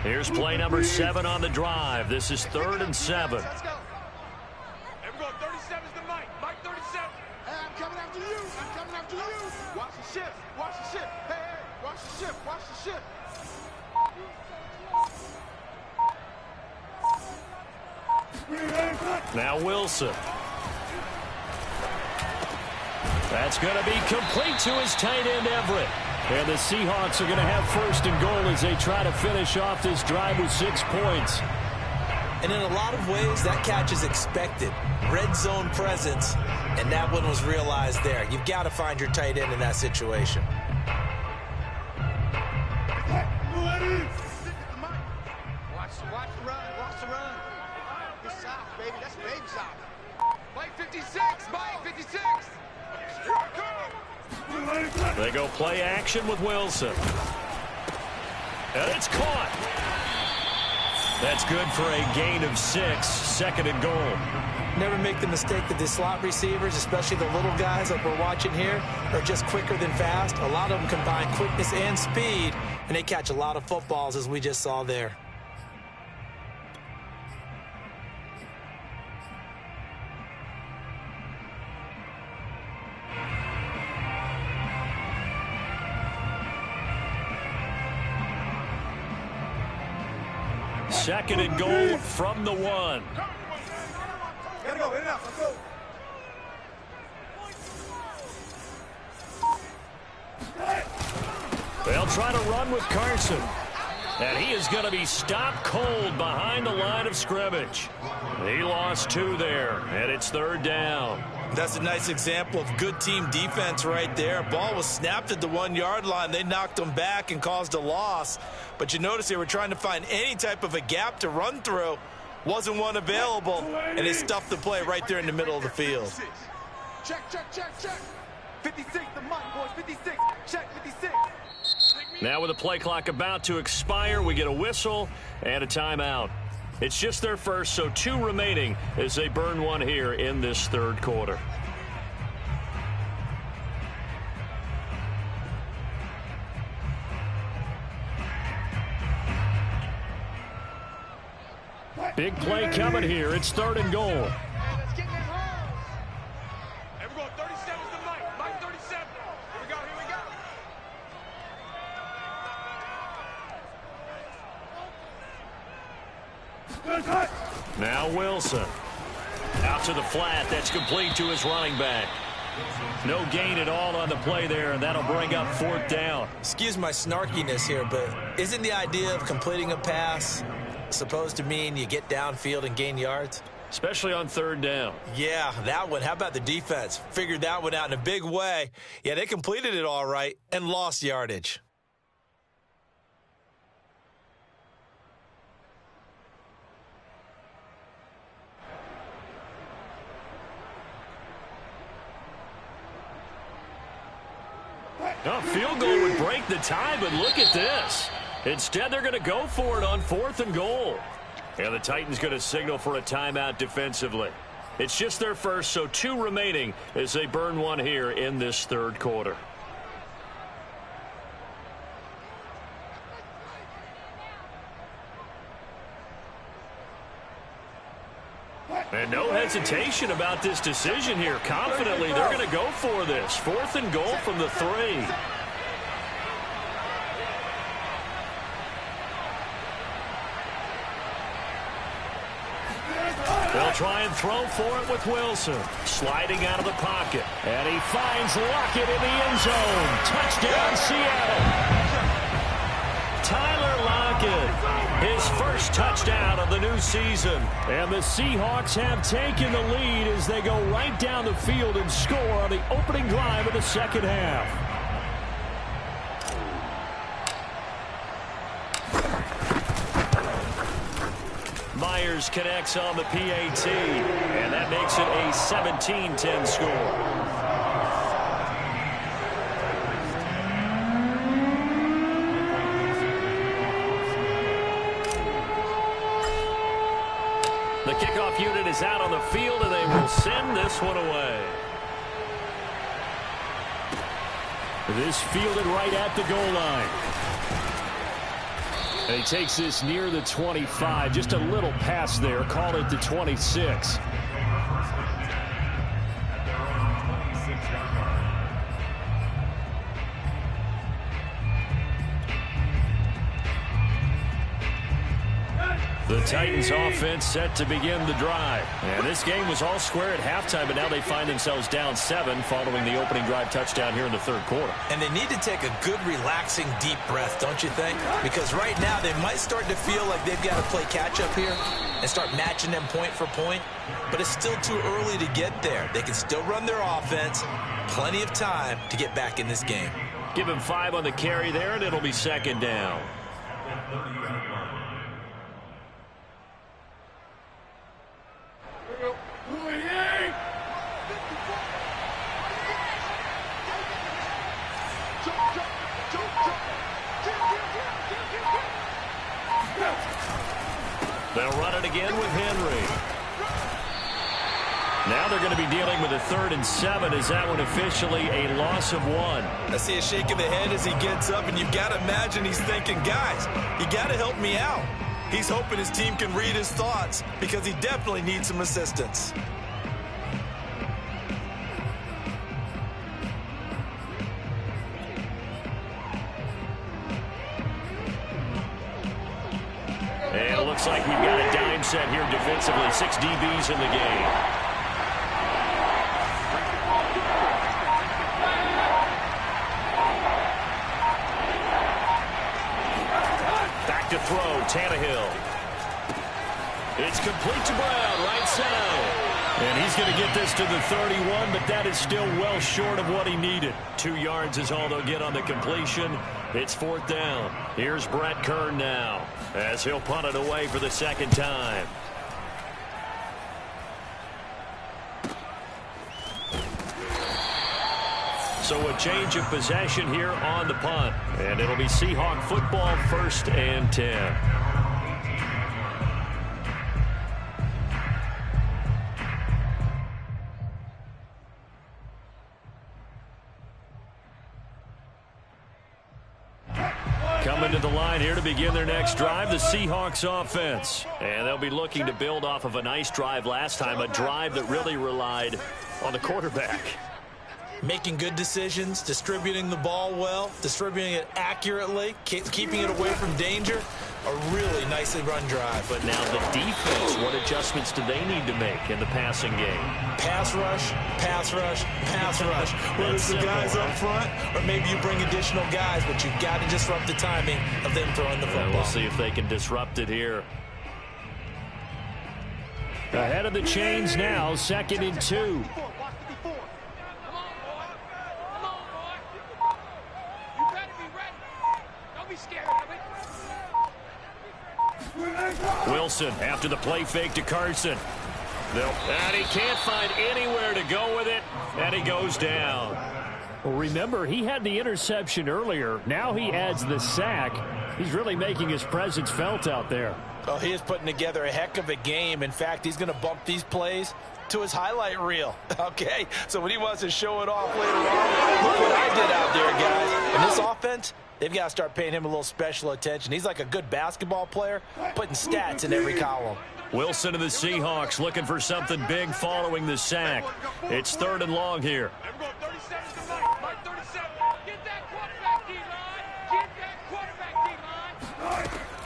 Here's play number 7 on the drive. This is 3rd and 7. Let's go. Everyone, 37's the Mike. Mike 37. Hey, I'm coming after you. I'm coming after you. Watch the ship. Watch the ship. Hey, watch the ship. Watch the ship. Now Wilson. That's going to be complete to his tight end, Everett. And the Seahawks are going to have 1st and goal as they try to finish off this drive with 6 points. And in a lot of ways, that catch is expected. Red zone presence, and that one was realized there. You've got to find your tight end in that situation. Watch the run. Watch the run. Good socks, baby. That's baby socks. Mike 56. Mike 56. Here I come. They go play action with Wilson. And it's caught. That's good for a gain of 6, second and goal. Never make the mistake that the slot receivers, especially the little guys like we're watching here, are just quicker than fast. A lot of them combine quickness and speed, and they catch a lot of footballs, as we just saw there. Second and goal from the 1. Gotta go, in and out, let's go. They'll try to run with Carson. And he is going to be stopped cold behind the line of scrimmage. He lost 2 there, and it's third down. That's a nice example of good team defense right there. Ball was snapped at the 1-yard line. They knocked them back and caused a loss. But you notice they were trying to find any type of a gap to run through. Wasn't one available, and they stuffed the play right there in the middle of the field. Check, check, check, check. 56, the mic, boys, 56. Check, 56. Now with the play clock about to expire, we get a whistle and a timeout. It's just their first, so 2 remaining as they burn 1 here in this third quarter. Big play coming here. It's third and goal. Hey, let's get them home. Hey, we're going 37 to the mic. Mic 37. Here we go, here we go. Now Wilson. Out to the flat. That's complete to his running back. No gain at all on the play there, and that'll bring up fourth down. Excuse my snarkiness here, but isn't the idea of completing a pass supposed to mean you get downfield and gain yards? Especially on third down. Yeah, that one. How about the defense? Figured that one out in a big way. Yeah, they completed it all right and lost yardage. A field goal would break the tie, but look at this. Instead, they're going to go for it on fourth and goal. And the Titans going to signal for a timeout defensively. It's just their first, so 2 remaining as they burn 1 here in this third quarter. And no hesitation about this decision here. Confidently, they're going to go for this. Fourth and goal from the 3. They'll try and throw for it with Wilson. Sliding out of the pocket. And he finds Lockett in the end zone. Touchdown, Seattle. Tyler Lockett, his first touchdown of the new season. And the Seahawks have taken the lead as they go right down the field and score on the opening drive of the second half. Myers connects on the PAT, and that makes it a 17-10 score. The kickoff unit is out on the field, and they will send this one away. This fielded right at the goal line. And he takes this near the 25, just a little pass there, call it the 26. The Titans offense set to begin the drive. And this game was all square at halftime, but now they find themselves down 7 following the opening drive touchdown here in the third quarter. And they need to take a good, relaxing, deep breath, don't you think? Because right now they might start to feel like they've got to play catch-up here and start matching them point for point. But it's still too early to get there. They can still run their offense. Plenty of time to get back in this game. Give him 5 on the carry there, and it'll be second down. run it again with Henry. Now they're going to be dealing with a 3rd and 7. Is that one officially a loss of 1? I see a shake of the head as he gets up, and you've got to imagine he's thinking, guys, you got to help me out. He's hoping his team can read his thoughts because he definitely needs some assistance. And it looks like we've got a dime set here defensively. 6 DBs in the game. To throw, Tannehill. It's complete to Brown, right side. And he's going to get this to the 31, but that is still well short of what he needed. 2 yards is all they'll get on the completion. It's 4th down. Here's Brett Kern now, as he'll punt it away for the 2nd time. So a change of possession here on the punt. And it'll be Seahawk football, 1st and 10. Coming to the line here to begin their next drive, the Seahawks offense. And they'll be looking to build off of a nice drive last time, a drive that really relied on the quarterback. Making good decisions, distributing the ball well, distributing it accurately, keeping it away from danger. A really nicely run drive. But now the defense, what adjustments do they need to make in the passing game? Pass rush, pass rush, pass rush. Whether it's the guys up front or maybe you bring additional guys, but you've got to disrupt the timing of them throwing the football. We'll see if they can disrupt it here. Ahead of the chains now, 2nd and 2. Wilson after the play fake to Carson. And he can't find anywhere to go with it, and he goes down. Well, remember, he had the interception earlier. Now he adds the sack. He's really making his presence felt out there. Oh, he is putting together a heck of a game. In fact, he's going to bump these plays to his highlight reel. Okay, so when he wants to show it off later on, look what I did out there, guys. In this offense, they've got to start paying him a little special attention. He's like a good basketball player, putting stats in every column. Wilson and the Seahawks looking for something big following the sack. It's 3rd and long here.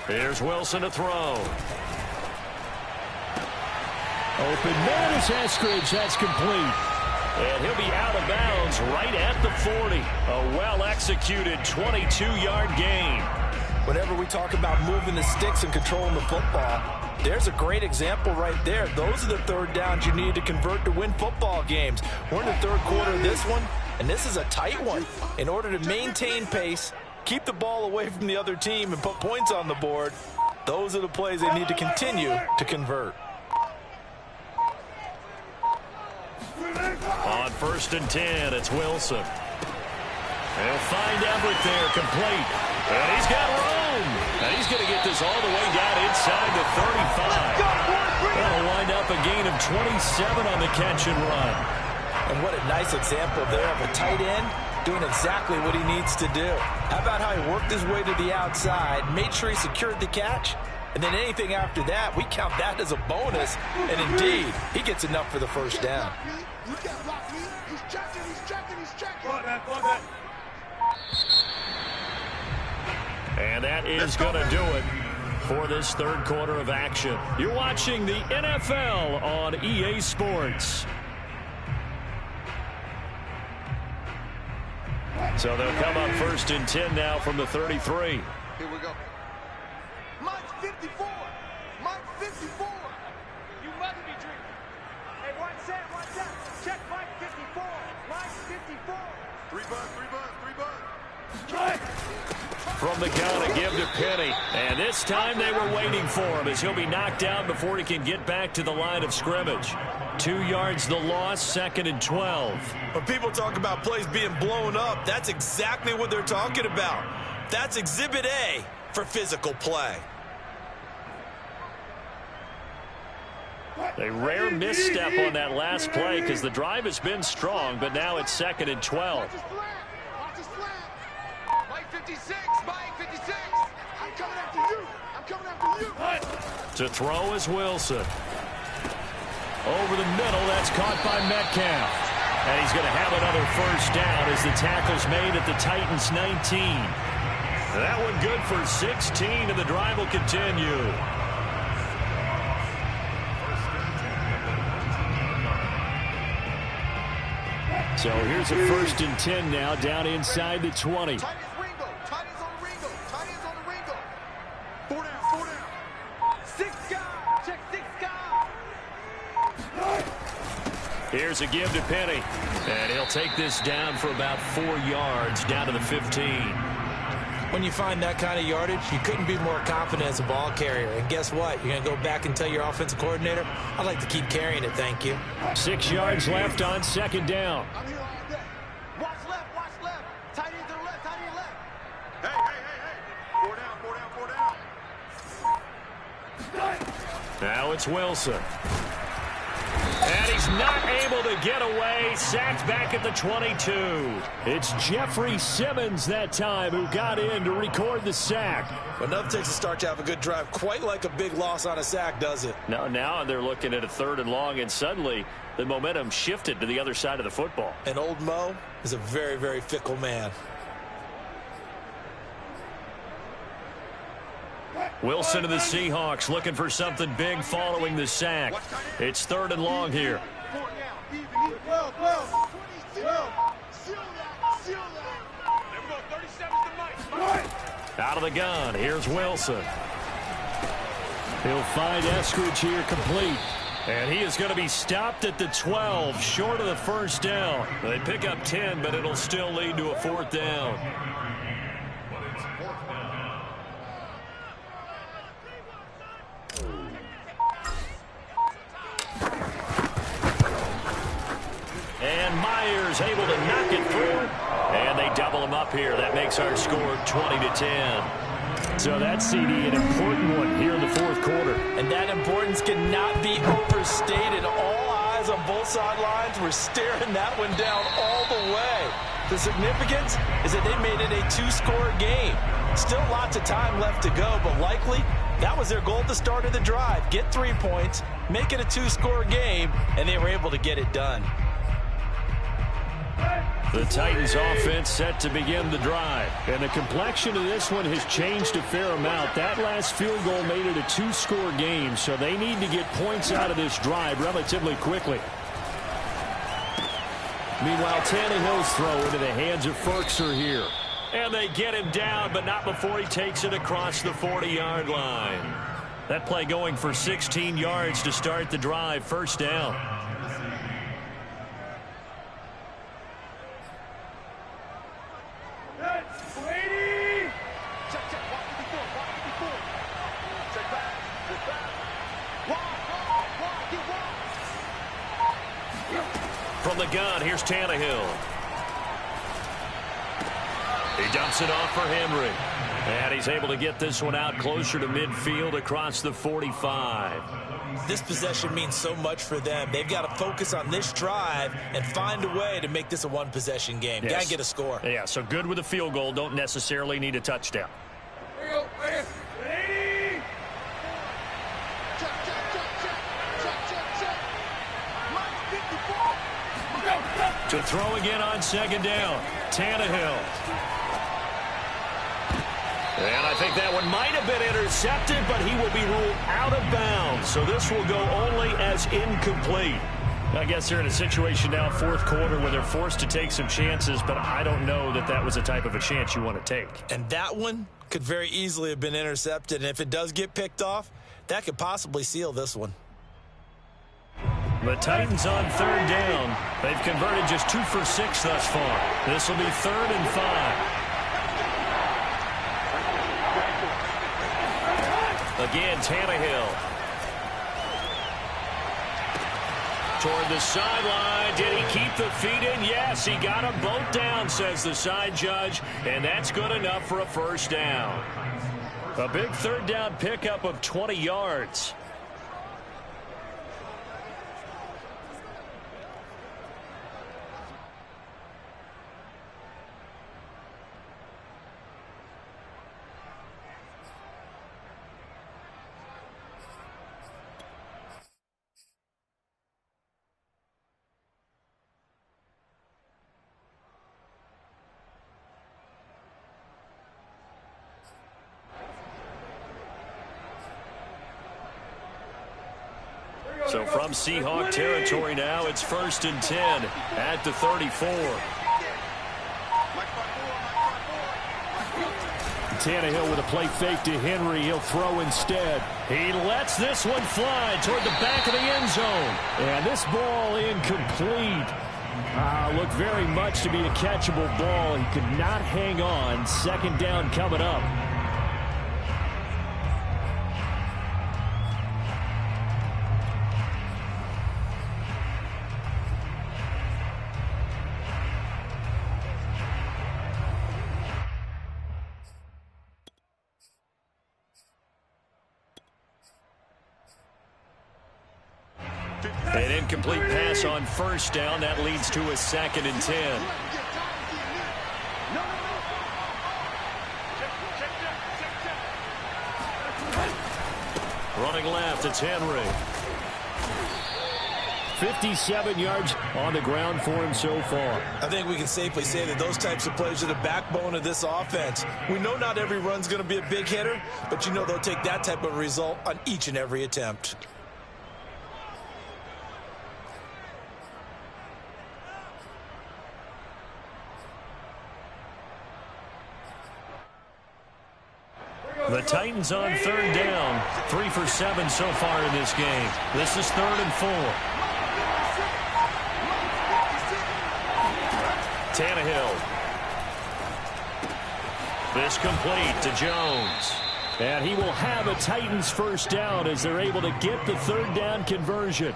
Here's Wilson to throw. Open man is Eskridge. That's complete. And he'll be out of bounds right at the 40. A well-executed 22-yard gain. Whenever we talk about moving the sticks and controlling the football, there's a great example right there. Those are the 3rd downs you need to convert to win football games. We're in the 3rd quarter of this one, and this is a tight one. In order to maintain pace, keep the ball away from the other team, and put points on the board, those are the plays they need to continue to convert. On 1st and 10, it's Wilson. They'll find Everett there, complete. And he's got room. And he's going to get this all the way down inside the 35. That'll wind up a gain of 27 on the catch and run. And what a nice example there of a tight end doing exactly what he needs to do. How about how he worked his way to the outside, made sure he secured the catch, and then anything after that, we count that as a bonus. And indeed, he gets enough for the 1st down. And that is going to do it for this 3rd quarter of action. You're watching the NFL on EA Sports. So they'll come up 1st and 10 now from the 33. Here we go. Mike 54. Mike 54. You must be drinking. Hey, what's that? What's that? Check Mike 54. Mike 54. 3 bucks, 3 bucks, 3 bucks. From the gun, a give to Penny. And this time they were waiting for him as he'll be knocked down before he can get back to the line of scrimmage. 2 yards the loss, 2nd and 12. When people talk about plays being blown up, that's exactly what they're talking about. That's Exhibit A for physical play. A rare misstep on that last play because the drive has been strong, but now it's 2nd and 12. Watch his flat. Mike 56. Mike 56. I'm coming after you. I'm coming after you. To throw is Wilson. Over the middle, that's caught by Metcalf. And he's going to have another first down as the tackle's made at the Titans' 19. That one good for 16, and the drive will continue. So here's a 1st and 10 now, down inside the 20. Tight ends Ringo. Tight ends on the Ringo. Tight ends on the Ringo. 4 down. 4 down. 6 guy. Check 6 guy. Here's a give to Penny. And he'll take this down for about 4 yards, down to the 15. When you find that kind of yardage, you couldn't be more confident as a ball carrier. And guess what? You're going to go back and tell your offensive coordinator, I'd like to keep carrying it, thank you. 6 yards left on 2nd down. I'm here all day. Watch left. Watch left. Tight end to the left. Tight end left. Hey. 4 down. 4 down. 4 down. Now it's Wilson. And he's not able to get away. Sacked back at the 22. It's Jeffrey Simmons that time who got in to record the sack. But enough takes a start to have a good drive. Quite like a big loss on a sack, does it? Now they're looking at a 3rd and long, and suddenly the momentum shifted to the other side of the football. And old Mo is a very, very fickle man. Wilson to the Seahawks looking for something big following the sack. It's 3rd and long here. 4 now. Even. 12. 12. Seal that. There we go. 37's the Mike. Out of the gun, here's Wilson. He'll find Eskridge here complete. And he is going to be stopped at the 12, short of the first down. They pick up 10, but it'll still lead to a 4th down. And Myers able to knock it through. And they double him up here. That makes our score 20-10. So that CD, an important one here in the 4th quarter. And that importance cannot be overstated. All eyes on both sidelines were staring that one down all the way. The significance is that they made it a 2-score game. Still lots of time left to go, but likely that was their goal at the start of the drive. Get 3 points, make it a 2-score game, and they were able to get it done. The Titans offense set to begin the drive. And the complexion of this one has changed a fair amount. That last field goal made it a 2-score game, so they need to get points out of this drive relatively quickly. Meanwhile, Tannehill's throw into the hands of Ferkser here. And they get him down, but not before he takes it across the 40-yard line. That play going for 16 yards to start the drive, 1st down. From the gun, here's Tannehill. He dumps it off for Henry. And he's able to get this one out closer to midfield across the 45. This possession means so much for them. They've got to focus on this drive and find a way to make this a 1-possession game. Yes. Got to get a score. Yeah, so good with a field goal. Don't necessarily need a touchdown. To throw again on 2nd down. Tannehill. And I think that one might have been intercepted, but he will be ruled out of bounds. So this will go only as incomplete. I guess they're in a situation now, 4th quarter, where they're forced to take some chances, but I don't know that that was the type of a chance you want to take. And that one could very easily have been intercepted. And if it does get picked off, that could possibly seal this one. The Titans on 3rd down. They've converted just 2 for 6 thus far. This will be 3rd and 5. Again, Tannehill. Toward the sideline. Did he keep the feet in? Yes, he got them both down, says the side judge. And that's good enough for a 1st down. A big 3rd down pickup of 20 yards. So from Seahawk territory now, it's 1st and 10 at the 34. Tannehill with a play fake to Henry. He'll throw instead. He lets this one fly toward the back of the end zone. And this ball incomplete. Looked very much to be a catchable ball. He could not hang on. 2nd down coming up. An incomplete pass on 1st down. That leads to a 2nd and 10. Running left, it's Henry. 57 yards on the ground for him so far. I think we can safely say that those types of plays are the backbone of this offense. We know not every run's going to be a big hitter, but you know they'll take that type of result on each and every attempt. The Titans on 3rd down. 3 for 7 so far in this game. This is 3rd and 4. Tannehill. This complete to Jones. And he will have a Titans 1st down as they're able to get the 3rd down conversion.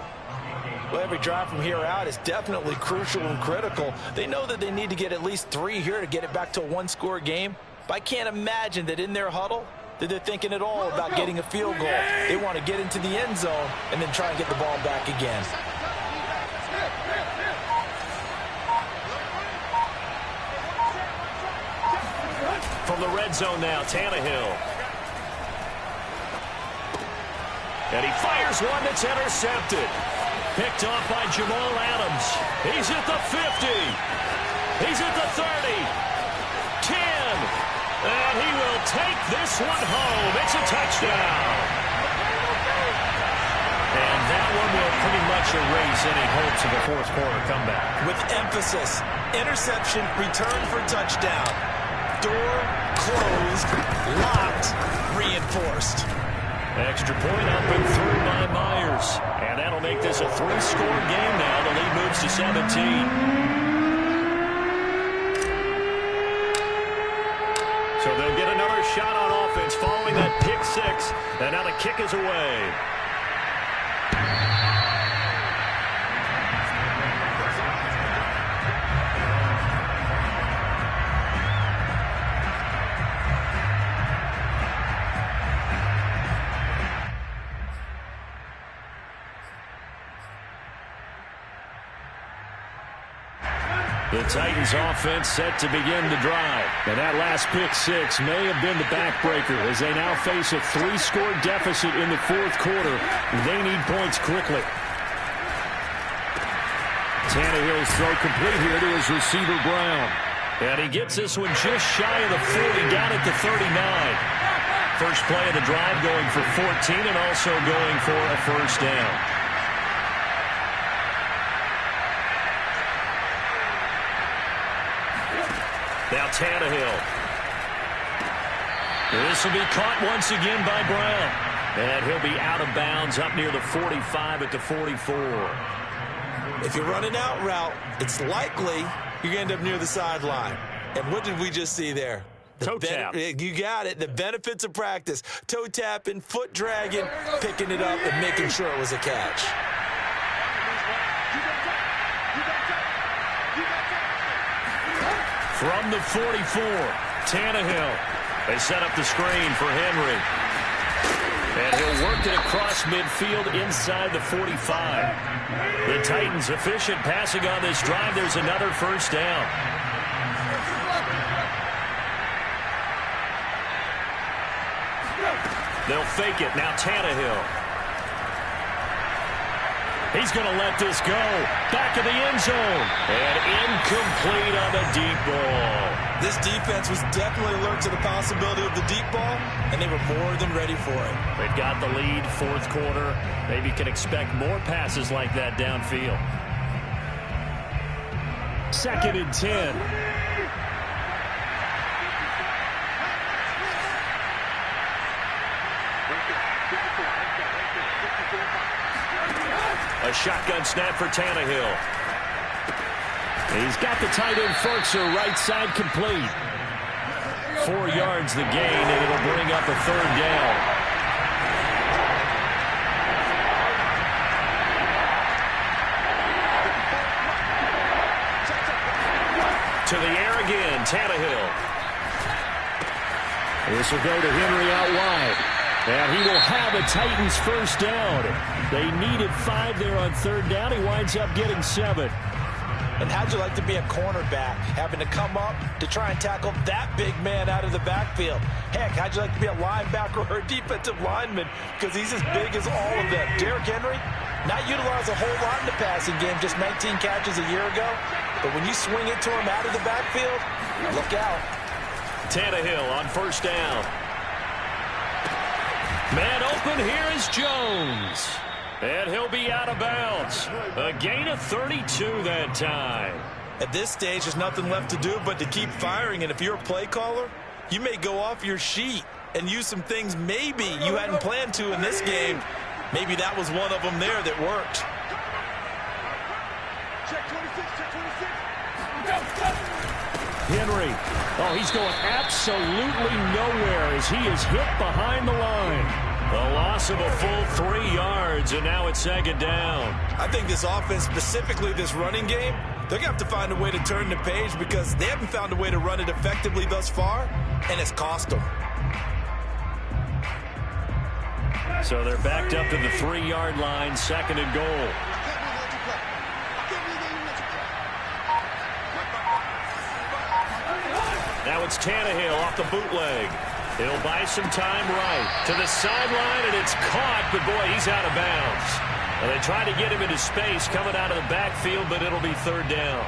Well, every drive from here out is definitely crucial and critical. They know that they need to get at least 3 here to get it back to a 1-score game. But I can't imagine that in their huddle that they're thinking at all about getting a field goal. They want to get into the end zone and then try and get the ball back again. From the red zone now, Tannehill. And he fires one that's intercepted. Picked off by Jamal Adams. He's at the 50. He's at the 30. 10. And he will take this one home. It's a touchdown. And that one will pretty much erase any hopes of a 4th quarter comeback. With emphasis, interception, return for touchdown. Door closed, locked, reinforced. Extra point up and through by Myers. And that'll make this a 3-score game now. The lead moves to 17. So they'll get another shot on offense following that pick 6. And now the kick is away. The Titans offense set to begin the drive. And that last pick 6 may have been the backbreaker as they now face a 3-score deficit in the 4th quarter. They need points quickly. Tannehill's throw complete here to his receiver Brown. And he gets this one just shy of the 40, down at the 39. First play of the drive going for 14 and also going for a 1st down. Now Tannehill. This will be caught once again by Brown. And he'll be out of bounds up near the 45 at the 44. If you run an out route, it's likely you're going to end up near the sideline. And what did we just see there? Toe tap. You got it. The benefits of practice. Toe tapping, foot dragging, picking it up, and making sure it was a catch. From the 44, Tannehill. They set up the screen for Henry. And he'll work it across midfield inside the 45. The Titans efficient passing on this drive. There's another 1st down. They'll fake it. Now Tannehill. He's going to let this go. Back of the end zone. And incomplete on the deep ball. This defense was definitely alert to the possibility of the deep ball, and they were more than ready for it. They've got the lead, fourth quarter. Maybe can expect more passes like that downfield. 2nd and 10. A shotgun snap for Tannehill. He's got the tight end Ferkser right side complete. 4 yards the gain, and it'll bring up a 3rd down. To the air again, Tannehill. This will go to Henry out wide. And he will have a Titans first down. They needed 5 there on 3rd down. He winds up getting 7. And how'd you like to be a cornerback, having to come up to try and tackle that big man out of the backfield? Heck, how'd you like to be a linebacker or a defensive lineman, because he's as big as all of them. Derrick Henry, not utilized a whole lot in the passing game, just 19 catches a year ago. But when you swing it to him out of the backfield, look out. Tannehill on first down. Man open, here is Jones. And he'll be out of bounds. A gain of 32 that time. At this stage, there's nothing left to do but to keep firing. And if you're a play caller, you may go off your sheet and use some things maybe you hadn't planned to in this game. Maybe that was one of them there that worked. Check 26, check 26. Henry. Oh, he's going absolutely nowhere as he is hit behind the line. A loss of a full 3 yards, and now it's 2nd down. I think this offense, specifically this running game, they're going to have to find a way to turn the page, because they haven't found a way to run it effectively thus far, and it's cost them. So they're backed up to the 3-yard line, 2nd and goal. Now it's Tannehill off the bootleg. He'll buy some time right to the sideline, and it's caught, but boy, he's out of bounds. And they try to get him into space coming out of the backfield, but it'll be 3rd down.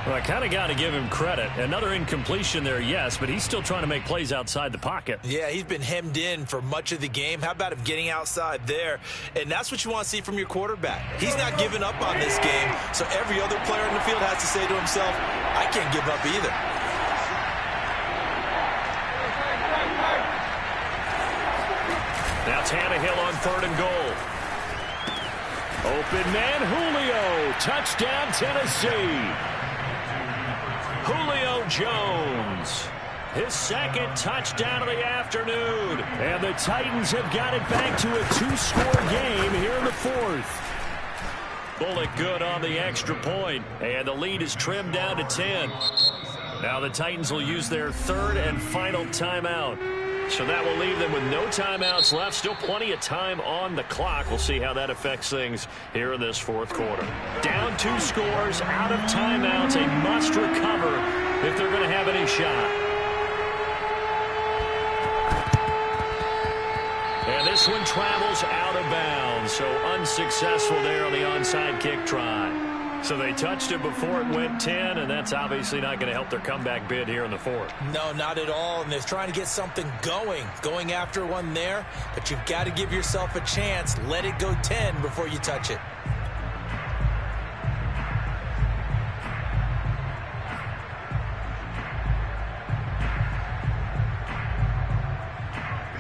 Well, I kind of got to give him credit. Another incompletion there, yes, but he's still trying to make plays outside the pocket. Yeah, he's been hemmed in for much of the game. How about him getting outside there? And that's what you want to see from your quarterback. He's not giving up on this game, so every other player in the field has to say to himself, I can't give up either. Now Tannehill on 3rd and goal. Open man, Julio. Touchdown, Tennessee. Julio Jones. His 2nd touchdown of the afternoon. And the Titans have got it back to a 2-score game here in the 4th. Bullet good on the extra point. And the lead is trimmed down to 10. Now the Titans will use their 3rd and final timeout. So that will leave them with no timeouts left. Still plenty of time on the clock. We'll see how that affects things here in this 4th quarter. Down 2 scores, out of timeouts. A must recover if they're going to have any shot. And this one travels out of bounds. So unsuccessful there on the onside kick try. So they touched it before it went 10, and that's obviously not going to help their comeback bid here in the 4th. No, not at all, and they're trying to get something going after one there, but you've got to give yourself a chance. Let it go 10 before you touch it.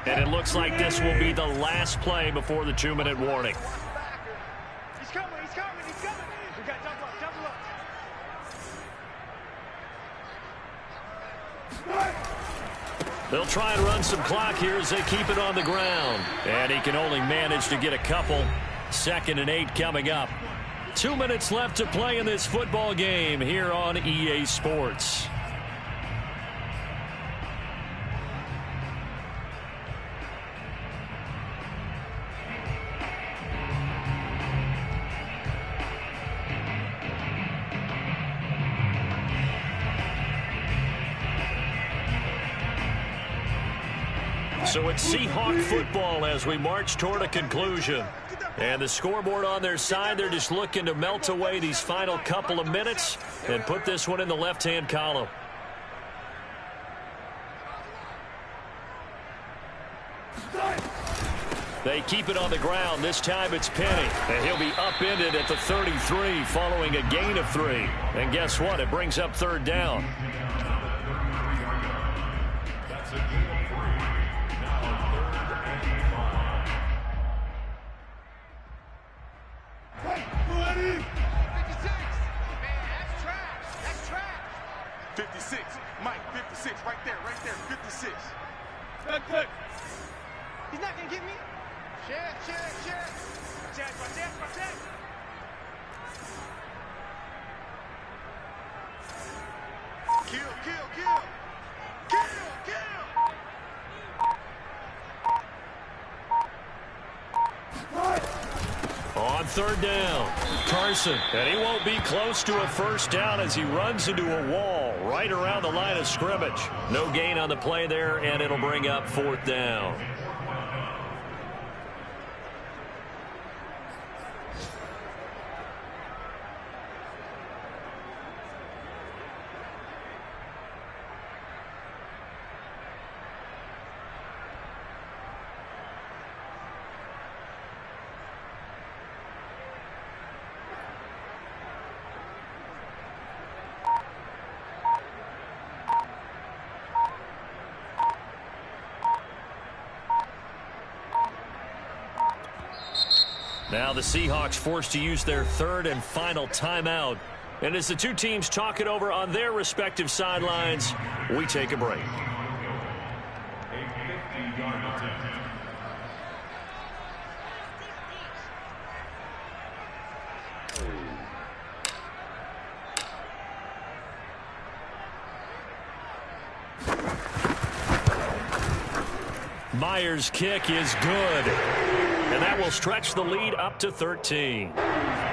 And it looks like this will be the last play before the 2-minute warning. He's coming, he's coming, he's coming. We got double up, double up. They'll try and run some clock here as they keep it on the ground. And he can only manage to get a couple. 2nd and 8 coming up. 2 minutes left to play in this football game here on EA Sports. So it's Seahawk football as we march toward a conclusion. And the scoreboard on their side, they're just looking to melt away these final couple of minutes and put this one in the left-hand column. They keep it on the ground. This time it's Penny. And he'll be upended at the 33 following a gain of 3. And guess what? It brings up 3rd down. That's a gain of 3. Now 3rd and 56. Mike, 56. Right there, 56. Good. He's not going to get me. Share. Watch out. Kill. On 3rd down, Carson. And he won't be close to a 1st down as he runs into a wall right around the line of scrimmage. No gain on the play there, and it'll bring up 4th down. Now the Seahawks forced to use their 3rd and final timeout. And as the two teams talk it over on their respective sidelines, we take a break. A 50-yard attempt. Myers' kick is good. And that will stretch the lead up to 13.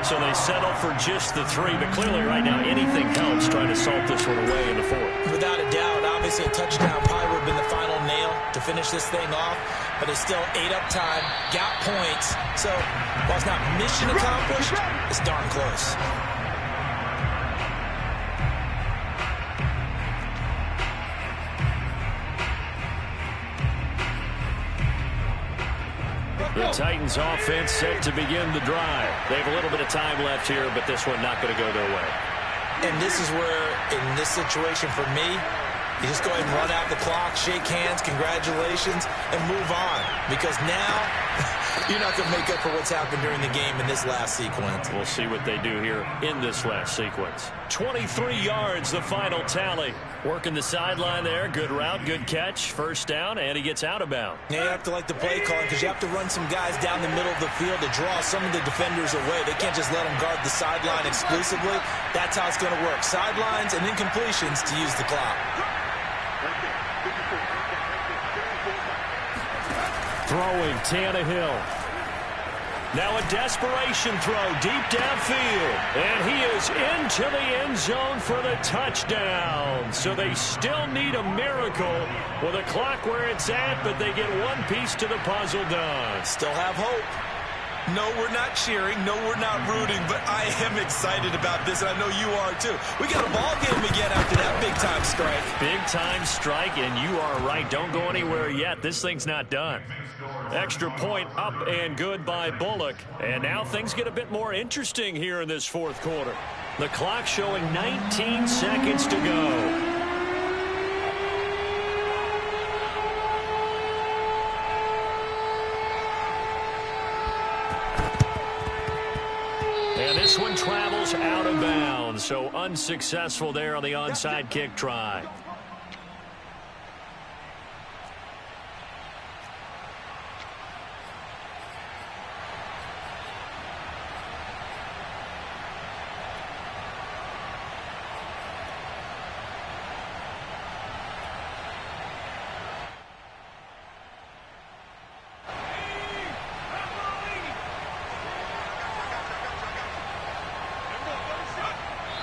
So they settle for just the 3. But clearly right now anything helps trying to salt this one away in the 4th. Without a doubt, obviously a touchdown probably would have been the final nail to finish this thing off. But it's still 8 up time, got points. So while it's not mission accomplished, it's darn close. The Titans offense set to begin the drive. They have a little bit of time left here, but this one not going to go their way. And this is where, in this situation for me, you just go ahead and run out the clock, shake hands, congratulations, and move on. Because now, you're not going to make up for what's happened during the game in this last sequence. We'll see what they do here in this last sequence. 23 yards, the final tally. Working the sideline there. Good route, good catch. 1st down, and he gets out of bounds. Yeah, you have to like the play calling because you have to run some guys down the middle of the field to draw some of the defenders away. They can't just let them guard the sideline exclusively. That's how it's going to work. Sidelines and incompletions to use the clock. Throwing Tannehill. Now a desperation throw deep downfield. And he is into the end zone for the touchdown. So they still need a miracle with a clock where it's at, but they get one piece to the puzzle done. Still have hope. No, we're not cheering. No, we're not rooting. But I am excited about this, and I know you are too. We got a ball game again after that big-time strike. Big-time strike, and you are right. Don't go anywhere yet. This thing's not done. Extra point up and good by Bullock. And now things get a bit more interesting here in this 4th quarter. The clock showing 19 seconds to go. And this one travels out of bounds, so unsuccessful there on the onside kick try.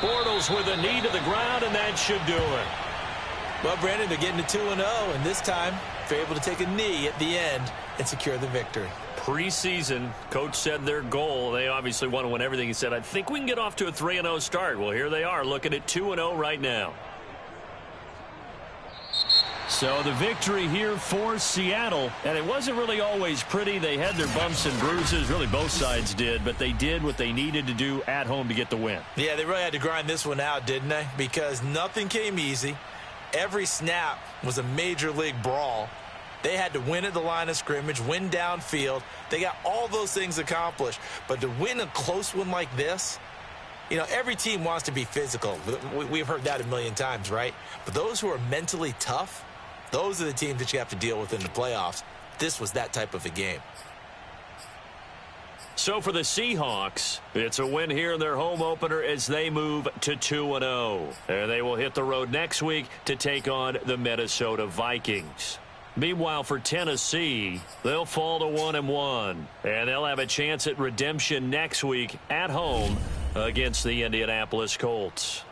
Bortles with a knee to the ground, and that should do it. Well, Brandon, they're getting to 2-0, and this time they're able to take a knee at the end and secure the victory. Preseason, coach said their goal, they obviously want to win everything. He said, I think we can get off to a 3-0 start. Well, here they are looking at 2-0 right now. So the victory here for Seattle, and it wasn't really always pretty. They had their bumps and bruises, really both sides did, but they did what they needed to do at home to get the win. Yeah, they really had to grind this one out, didn't they? Because nothing came easy. Every snap was a major league brawl. They had to win at the line of scrimmage, win downfield. They got all those things accomplished. But to win a close one like this, you know, every team wants to be physical. We've heard that a million times, right? But those who are mentally tough, those are the teams that you have to deal with in the playoffs. This was that type of a game. So for the Seahawks, it's a win here in their home opener as they move to 2-0. And they will hit the road next week to take on the Minnesota Vikings. Meanwhile, for Tennessee, they'll fall to 1-1. And they'll have a chance at redemption next week at home against the Indianapolis Colts.